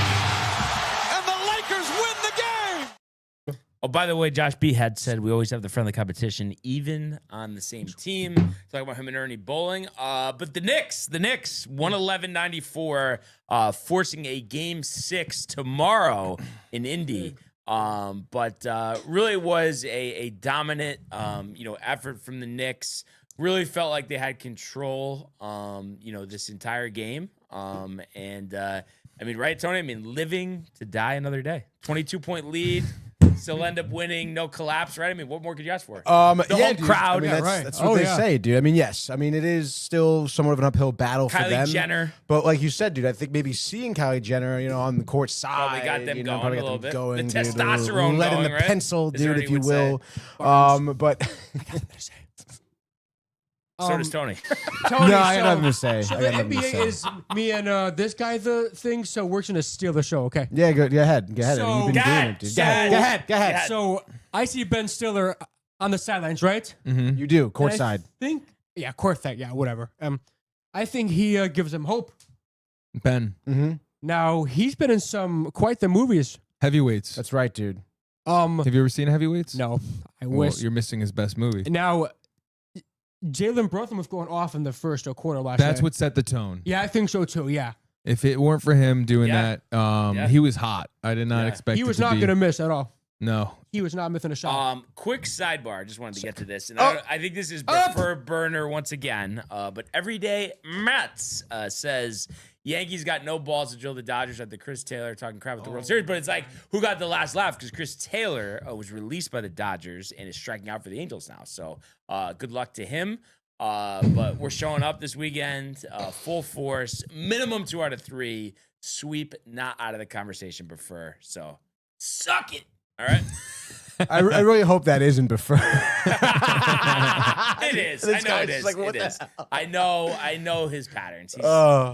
and the Lakers win the game. Oh, by the way, Josh B had said we always have the friendly competition, even on the same team. Talking about him and Ernie bowling. But the Knicks, 111-94, forcing a Game 6 tomorrow in Indy. But really was a dominant, effort from the Knicks. Really felt like they had control, this entire game. Right, Tony? I mean, living to die another day. 22-point lead. Still end up winning, no collapse, right? I mean, what more could you ask for? The whole dude, crowd. I mean, that's, right. that's what they yeah. say, dude. I mean, yes. I mean, it is still somewhat of an uphill battle for Kylie them. Jenner. But like you said, dude, I think maybe seeing Kylie Jenner, on the court side, Probably got them going probably a got little them bit. going, The dude, testosterone letting going, the right? pencil, As dude, Ernie if you would say. will. But So does Tony. Tony, no, I got nothing to say. So I the got nothing to NBA say. is me and this guy the thing. So we're gonna steal the show. Okay. Yeah, go ahead. You've been So- doing it, dude. Go ahead. So I see Ben Stiller on the sidelines, right? You do And I courtside. think, courtside, whatever. I think he gives him hope. Ben. Now he's been in quite the movies. Heavyweights. That's right, dude. Have you ever seen Heavyweights? No, I Well, wish. you're missing his best movie. Now, Jalen Brunson was going off in the first quarter last That's night. what set the tone. Yeah, I think so too. Yeah, If it weren't for him doing Yeah. that, he was hot. I did not expect he was it to not be. going to miss at all. No. He was not missing a shot. Quick sidebar. Just wanted to get to this. And I think this is preferred burner once again. But Everyday Mets says Yankees got no balls to drill the Dodgers at the Chris Taylor talking crap at the World Series. But it's like, who got the last laugh? Because Chris Taylor was released by the Dodgers and is striking out for the Angels now. So good luck to him. But we're showing up this weekend, full force, minimum 2 out of 3. Sweep, not out of the conversation, prefer. So suck it. All right. I really hope that isn't preferred. It is. I know it is. It is. I know his patterns.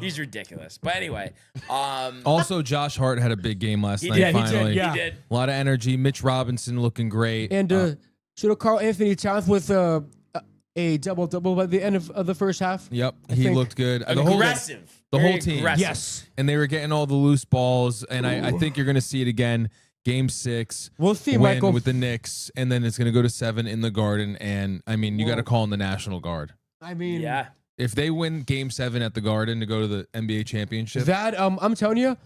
He's ridiculous. But anyway, Also, Josh Hart had a big game last night. did, he did, Finally, yeah. he did. a lot of energy. Mitch Robinson looking great. And should Carl Anthony Towns with a double-double by the end of the first half? Yep, I he think- looked good. Aggressive. The Very whole team. aggressive. Yes. And they were getting all the loose balls. And I think you're going to see it again. Game 6. We'll see, win Michael. with the Knicks. And then it's going to go to 7 in the Garden. And, I mean, you got to call in the National Guard. I mean, Yeah. If they win Game 7 at the Garden to go to the NBA championship. that I'm telling you,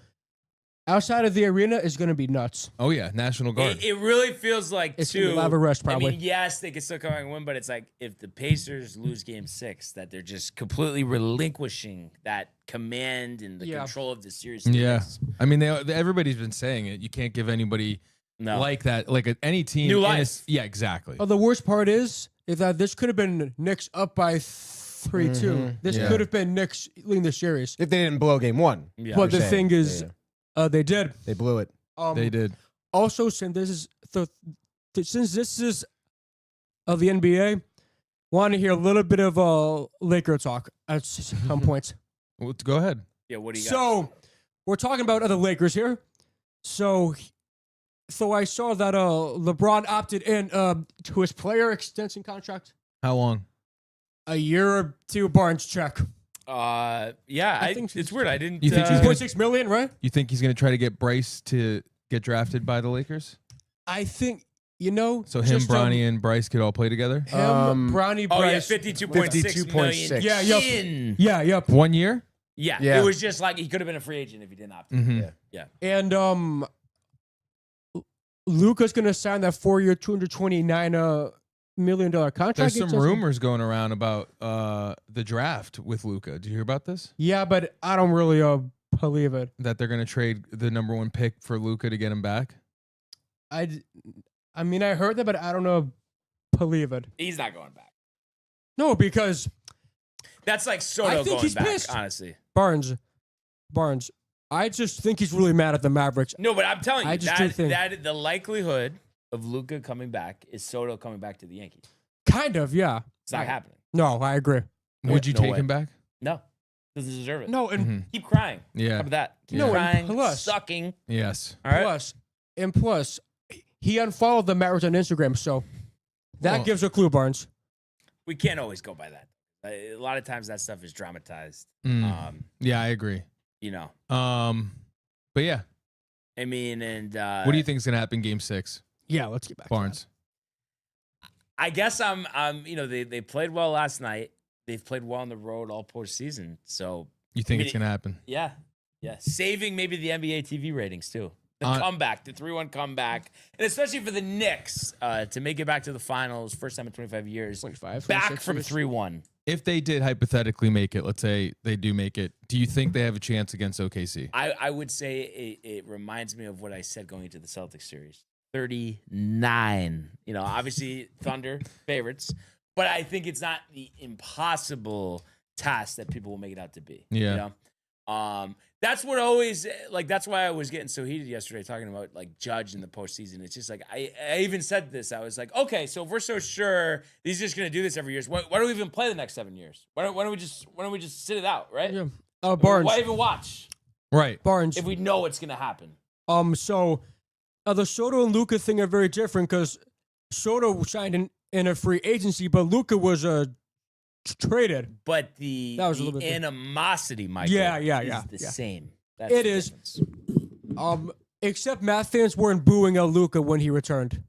outside of the arena is going to be nuts. Oh, yeah. National Guard. It really feels like It's gonna too. be lava rush, probably. I mean, yes, they could still come out and win, but it's like if the Pacers lose Game 6, that they're just completely relinquishing that command and the control of the series. to the Yeah. Knicks. I mean, everybody's been saying it. You can't give anybody No. like that, like any team. New in a life. yeah, exactly. Oh, the worst part is that this could have been Knicks up by 3-2. This Yeah. could have been Knicks leading the series. If they didn't blow game 1. Yeah. But the saying. thing is, they did. They blew it. They did. Also, since this is the the NBA, want to hear a little bit of Laker talk at some points. Well, go ahead. Yeah, what do you got? So we're talking about other Lakers here. So I saw that LeBron opted in to his player extension contract. How long? A year or two, Barnes check. Yeah, I think it's weird. I didn't. You think he's gonna- 2.6 million, right? You think he's going to try to get Bryce to get drafted by the Lakers? I think So him, Bronny, and Bryce could all play together? him, Bronny, Oh yeah, Bryce. 52.6 million. 52.6. Yeah, in. Yeah, yep. 1 year? Yeah, Yeah. it was just like he could have been a free agent if he didn't opt in. Mhm. Yeah. And Luka's gonna sign that 4-year, $229 million contract. There's some extension. rumors going around about the draft with Luka. Did you hear about this? Yeah, but I don't really believe it. That they're going to trade the number 1 pick for Luka to get him back? I mean, I heard that, but I don't know. Believe it. He's not going back. No, because That's like I Soto think going he's back, pissed. honestly. Barnes. I just think he's really mad at the Mavericks. No, but I'm telling I you, just do think- that the likelihood of Luka coming back is Soto coming back to the Yankees. Kind of, yeah. It's not happening. No, I agree. Would you No take way. him back? No. Doesn't deserve it. No, and Mhm. Keep crying. Yeah. How about that? Keep No, and crying, plus- sucking. Yes. All right. plus, he unfollowed the Mavericks on Instagram, so that Well- gives a clue, Barnes. We can't always go by that. A lot of times that stuff is dramatized. Mm. Yeah, I agree. You know. But yeah, I mean, and what do you think is going to happen Game 6? Yeah, let's get back Barnes. I guess I'm you know, they played well last night. They've played well on the road all postseason. So You think I mean, it's going to happen? yeah. Yeah. Saving maybe the NBA TV ratings too. The comeback, the 3-1 comeback. And especially for the Knicks to make it back to the finals, first time in 25 years. 25, back 26 from years. 3-1. If they did hypothetically make it, let's say they do make it, do you think they have a chance against OKC? I would say it reminds me of what I said going into the Celtics series. 39. You know, obviously Thunder favorites, but I think it's not the impossible task that people will make it out to be. Yeah. You know? That's what always like. That's why I was getting so heated yesterday talking about like Judge in the postseason. It's just like I even said this. I was like, okay, so if we're so sure he's just going to do this every year, why don't we even play the next 7 years? Why don't we just sit it out, right? Yeah. Barnes. Why even watch Right. Barnes. if we know it's going to happen? So the Soto and Luka thing are very different because Soto signed in a free agency, but Luka was traded. But the That was a little bit animosity, Michael, Yeah, is the same. That's It the is. difference. Except Matt fans weren't booing El Luka when he returned.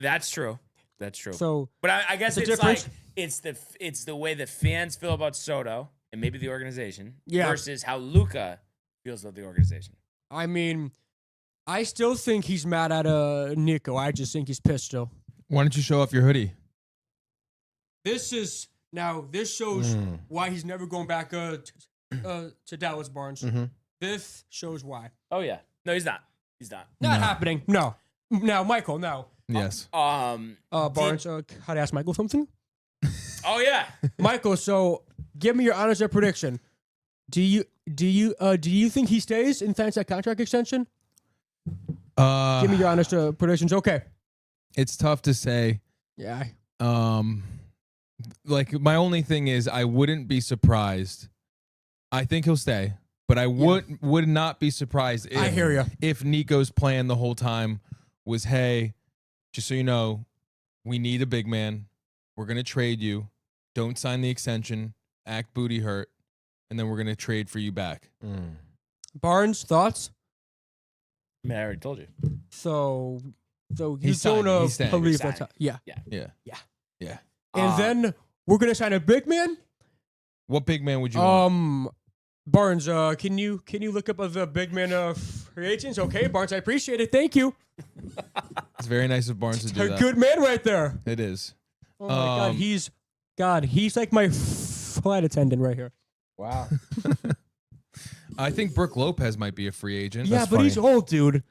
That's true. That's true. So, but I guess the it's difference- like it's the way the fans feel about Soto and maybe the organization Yeah. versus how Luka feels about the organization. I mean, I still think he's mad at Nico. I just think he's pissed still. Why don't you show off your hoodie? This shows why he's never going back to Dallas, Barnes. Mhm. This shows why. Oh yeah. No, he's not. He's not. Not happening. No. Now, Michael, no. Yes. Barnes, how to ask Michael something? Oh yeah. Michael, so give me your honest prediction. Do you think he stays and signs that contract extension? Give me your honest predictions. Okay. It's tough to say. Yeah. Like my only thing is I wouldn't be surprised. I think he'll stay, but I would not be surprised if, I hear ya. if Nico's plan the whole time was, hey, just so you know, we need a big man. We're going to trade you. Don't sign the extension. Act booty hurt. And then we're going to trade for you back. Barnes, thoughts? I mean, I already told you. So you He's don't signed. He's staying. believe He's that's signing. yeah. Yeah. And then we're gonna sign a big man. What big man would you want? Barnes, can you look up the big man free agents? Okay, Barnes, I appreciate it. Thank you. It's very nice of Barnes to do A that. good man right there. It is. Oh my God, he's like my flight attendant right here. Wow. I think Brooke Lopez might be a free agent. Yeah, That's but funny. he's old, dude.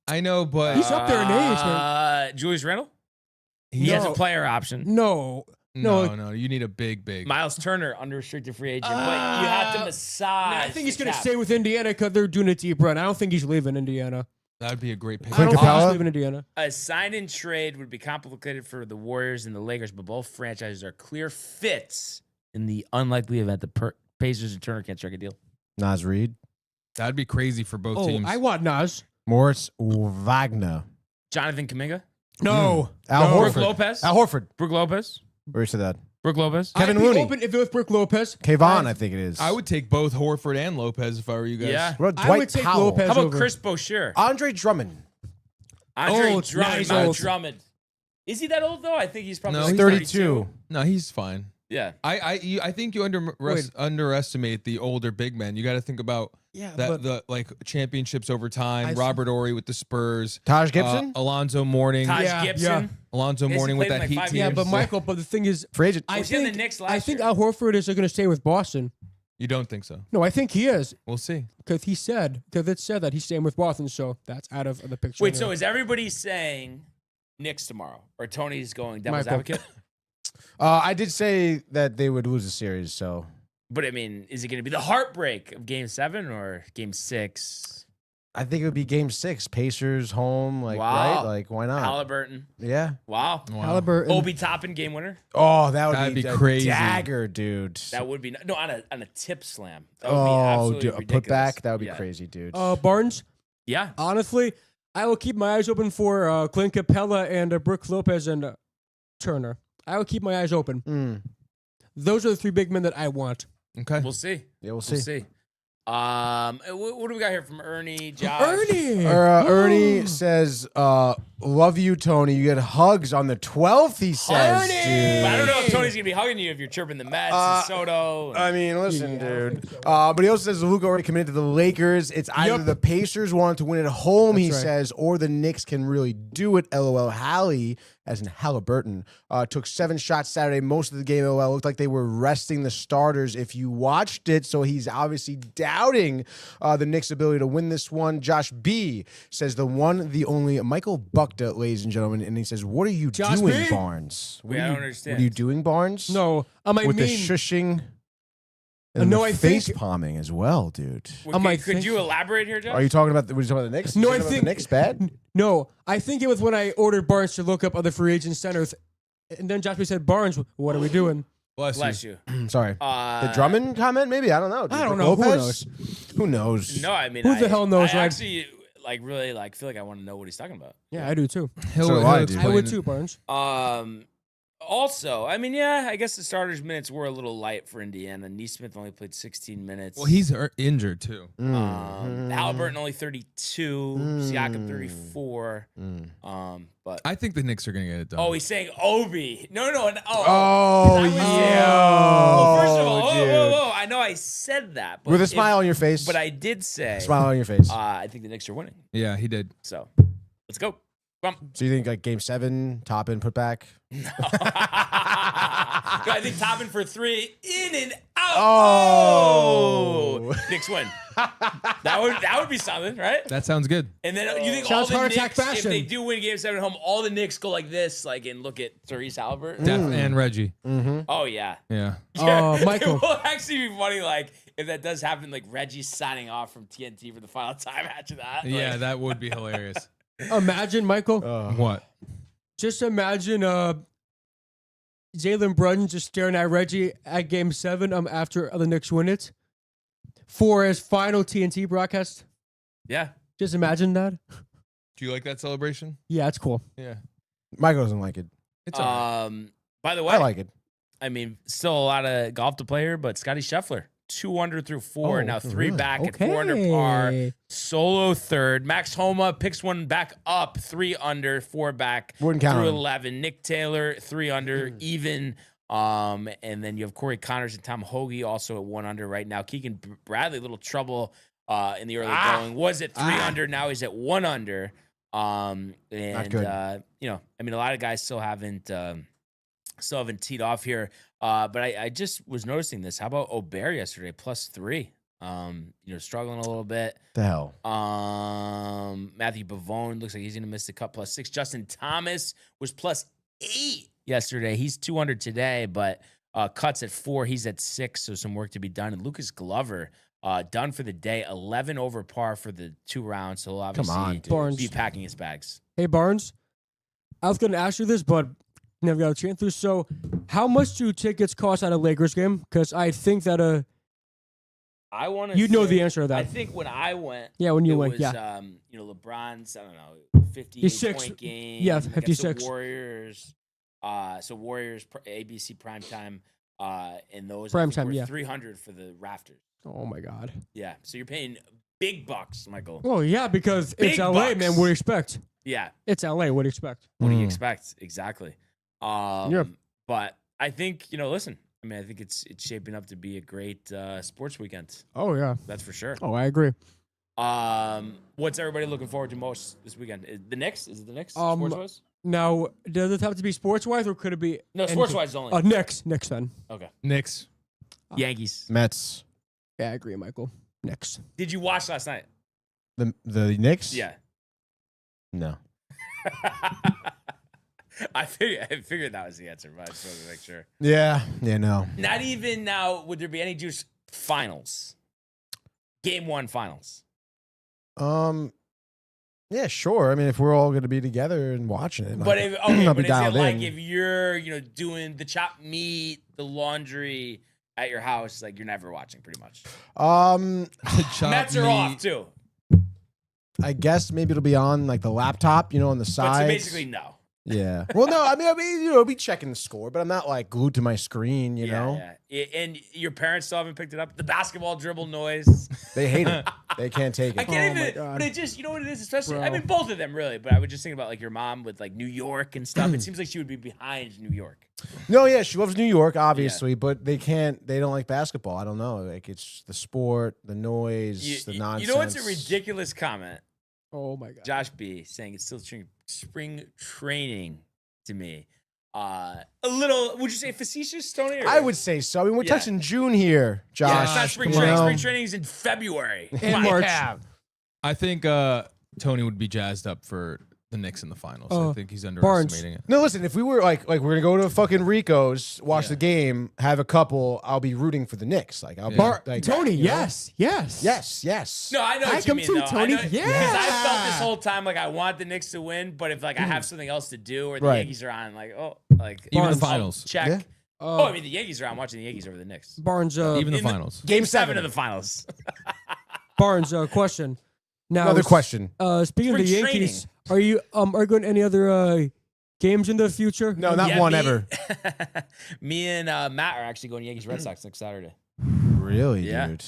I know, but He's up there in age, man. Julius Randle? he He has No. a player option. No. No, you need a big. Miles Turner, unrestricted free agent, but you have to massage. I think he's the gonna cap. stay with Indiana because they're doing a deep run. I don't think he's leaving Indiana. That would be a great pick. I don't think Capella? he's leaving Indiana. A sign-in trade would be complicated for the Warriors and the Lakers, but both franchises are clear fits in the unlikely event the Pacers and Turner can't strike a deal. Nas Reed. That'd be crazy for both Oh, teams. I want Nas. Moritz Wagner. Jonathan Kuminga? No. Al No. Brooke Horford. Lopez? Al Horford. Brooke Lopez? Where you said that? Brooke Lopez? Kevin I'd be Looney. open if it was Brooke Lopez. Kayvon, I think it is. I would take both Horford and Lopez if I were you guys. Yeah. What about I Dwight would take Powell? Lopez. How about over. Chris Boucher? Andre Drummond. Andre Old, Drummond. nice Mount old. Drummond. Is he that old, though? I think he's probably No, like he's 32. No, he's fine. Yeah. I think you underestimate the older big men. You got to think about the like championships over time. Robert Ory with the Spurs, Taj Gibson, Alonzo Mourning, Gibson, Alonzo Mourning with that Heat team. Yeah, but Michael, but the thing is, free agent. I Was he on think the Knicks last year? Al Horford is going to stay with Boston. You don't think so? No, I think he is We'll see. because it said that he's staying with Boston, so that's out of the picture. Wait, so is everybody saying Knicks tomorrow, or Tony's going devil's Michael. advocate? I did say that they would lose the series, so. But I mean, is it going to be the heartbreak of Game 7 or Game 6? I think it would be Game 6, Pacers home, like Wow. right, like why not? Halliburton. Yeah. Wow. Halliburton. Obi Toppin game winner. Oh, That'd be be a crazy. dagger, dude. That would be on a tip slam. That would be Oh, absolutely dude, a ridiculous. putback, that would be Yeah. crazy, dude. Barnes. Yeah. Honestly, I will keep my eyes open for Clint Capella and Brook Lopez and Turner. I will keep my eyes open. Those are the three big men that I want. Okay. We'll see. Yeah, we'll We'll see. see. What do we got here from Ernie, Josh? Ernie says, "Love you, Tony. You get hugs on the 12th." He says, But dude. I don't know if Tony's gonna be hugging you if you're chirping the Mets and Soto. I mean, listen, dude. But he also says Luka already committed to the Lakers. It's either the Pacers want to win at home, he says, or the Knicks can really do it. LOL. Hallie, as in Halliburton, took 7 shots Saturday. Most of the game, LOL, looked like they were resting the starters if you watched it. So he's obviously doubting the Knicks' ability to win this one. Josh B says the one, the only Michael Buckta, ladies and gentlemen. And he says, what are you doing, B? Barnes? Wait, I don't understand. What are you doing, Barnes? No, I With the shushing and no, the I face think- palming as well, dude. Could you elaborate here, Josh? Are you talking about the Knicks? No, You I talking about think the Knicks bad. No, I think it was when I ordered Barnes to look up other free agent centers, and then Josh B said, "Barnes, what are we doing?" Bless you. Sorry, the Drummond comment, maybe I don't know. I don't Brook know. Who Lopez? Who knows? No, I mean, Who the hell knows, I like- actually really feel like I want to know what he's talking about. Yeah, I do too. He'll So do I, dude. explain I would it. too, Barnes. Also, I mean, yeah, I guess the starters' minutes were a little light for Indiana. Neesmith only played 16 minutes. Well, he's injured too. Halliburton only 32. Siakam 34. But I think the Knicks are gonna get it done. he's saying Obi. No. Oh, Well, first of all, dude. whoa. I know I said that, but With a smile on your face. But I did say, Smile on your face. I think the Knicks are winning. Yeah, he did. So let's go. Come. So you think like Game 7, top and put back? I think Toppin for 3, in and out. Oh. Knicks win. That would be something, right? That sounds good. And then you think Sounds all the heart attack Knicks, if fashion. they do win Game 7 at home, all the Knicks go like this, like and look at Therese Halliburton. Def and Reggie. Oh yeah. Yeah. Michael. It will actually be funny, like if that does happen, like Reggie's signing off from TNT for the final time after that. Yeah, Like, that would be hilarious. Imagine, Michael. What? Just imagine Jalen Brunson just staring at Reggie at Game 7 after the Knicks win it for his final TNT broadcast. yeah. Just imagine that. Do you like that celebration? Yeah, it's cool. Yeah. Michael doesn't like it. It's all right. By the way, I like it. I mean, still a lot of golf to play here, but Scotty Scheffler, 2 under through 4, now 3 back at 4 under par, solo third. Max Homa picks one back up, 3 under, 4 back Wouldn't count through on him. 11. Nick Taylor, 3 under, even. And then you have Corey Connors and Tom Hoagie also at 1 under right now. Keegan Bradley, a little trouble in the early going, was at 3 under. Now he's at 1 under. And Not good. I mean, a lot of guys still haven't teed off here. But I just was noticing this. How about Obear yesterday, +3? Struggling a little bit. The hell. Matthew Pavone looks like he's gonna miss the cut, +6. Justin Thomas was +8 yesterday. He's 2 under today, but cuts at 4. He's at 6, so some work to be done. And Lucas Glover, done for the day, 11 over par for the 2 rounds. So he'll obviously Barnes. be packing his bags. Hey, Barnes, I was going to ask you this, but never got a chance to. So how much do tickets cost at a Lakers game? Because I think that I want to. you know the answer to that. I think when I went, Yeah, when you it went, was, yeah. LeBron's, I don't know, 58 point game. yeah, against 56. The Warriors. So Warriors, ABC primetime, and those Primetime, were yeah. 300 for the rafters. Oh, my God. Yeah, so you're paying big bucks, Michael. Well, yeah, because it's Big LA, bucks. man. What do you expect? Yeah, It's LA. What do you expect? what do you expect? Exactly. Yeah. But I think, listen, I mean, I think it's shaping up to be a great sports weekend. Oh yeah. That's for sure. Oh, I agree. What's everybody looking forward to most this weekend? The Knicks? Is it the Knicks? Um, Sports-wise? Now, does it have to be sports wise, or could it be? No, sports-wise only. Knicks then. Okay. Knicks. Yankees. Mets. Yeah, I agree, Michael. Knicks. Did you watch last night? The Knicks? Yeah. No. I figured that was the answer, but I just wanted to make sure. Yeah. Yeah. No. Not even now. Would there be any juice? Finals. Game 1 finals. Yeah, sure. I mean, if we're all going to be together and watching it, But I'll but be is it dialed like in. if you're doing the chopped meat, the laundry at your house, like you're never watching pretty much. Mets are off too. I guess maybe it'll be on like the laptop, on the But side. so basically no. Yeah. Well, no, I mean, I'll be checking the score, but I'm not like glued to my screen, you know? Yeah. And your parents still haven't picked it up. The basketball dribble noise. They hate it. They can't take it. I can't Oh, my even. God. But it just, you know what it is, especially. Bro. I mean, both of them really. But I was just thinking about like your mom with like New York and stuff. It seems like she would be behind New York. No, yeah, she loves New York, obviously, but they don't like basketball. I don't know. Like, it's the sport, the noise, the nonsense. You know what's a ridiculous comment? Oh my God. Josh B saying it's still spring training to me. A little, would you say facetious, Tony? Or? I would say so. I mean, we're Yeah. touching June here, Josh. Yeah, it's not spring come training. on. Spring training is in February. In Come on. March. I think Tony would be jazzed up for the Knicks in the finals. I think he's Barnes. underestimating it. No, listen, if we were like we're gonna go to fucking Rico's, watch the game, have a couple, I'll be rooting for the Knicks. Like I'll be like Tony, you know? yes. Yes. No, I know I what you come mean, too, though. Tony. I know, Yeah. Because I felt this whole time like I want the Knicks to win, but if like I have something else to do or the Right. Yankees are on, like Even the I'll finals. check. Yeah. I mean the Yankees are on. I'm watching the Yankees over the Knicks. Barnes. Even the in the- finals. Game 7 7 of the finals. Barnes. Question. Now, Another question. Speaking of the Spring Yankees, are you going to any other games in the future? No, not Yeah, one me- ever. Me and Matt are actually going to Yankees Red Sox next Saturday. Really, Yeah. dude?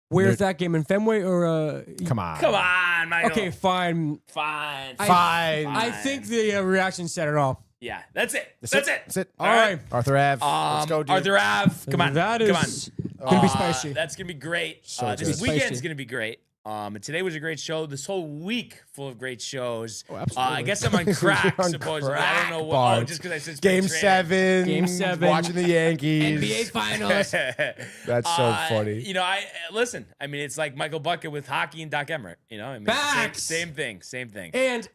Where's that game, in Fenway or? Come on. Come on, Michael. Okay, fine. Fine. Fine. I think the reaction said it all. Yeah, that's it. That's That's it. it. That's it. All right. Arthur Ave. Let's go, dude. Arthur Ave. Come on. That Come is on. gonna be spicy. That's gonna be great. So This good. weekend's Spicy. gonna be great. And today was a great show. This whole week full of great shows. Oh, absolutely. I guess I'm on crack, You're on supposedly. I crack, don't know what. Barnes. Just because I said spring Game training. 7. Game 7. Watching the Yankees. NBA Finals. That's so funny. You know, I listen. I mean, it's like Michael Bucket with hockey and Doc Emmerich. You know, I mean, Facts. same thing. Same thing. And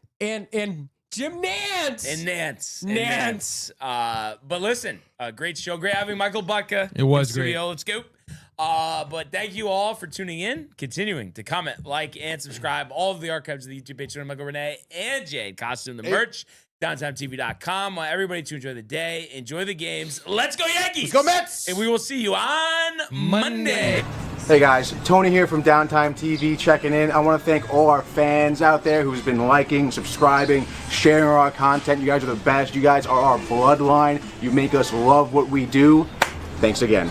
Jim Nance. And Nance. Nance. But listen, great show. Great having Michael Butka. It was in studio. Let's go. But thank you all for tuning in, continuing to comment, like, and subscribe. All of the archives of the YouTube page, Michael Renee and Jade Costume, the merch, DowntimeTV.com. Everybody to enjoy the day, enjoy the games. Let's go Yankees! Let's go Mets! And we will see you on Monday. Hey guys, Tony here from Downtime TV checking in. I want to thank all our fans out there who's been liking, subscribing, sharing our content. You guys are the best. You guys are our bloodline. You make us love what we do. Thanks again.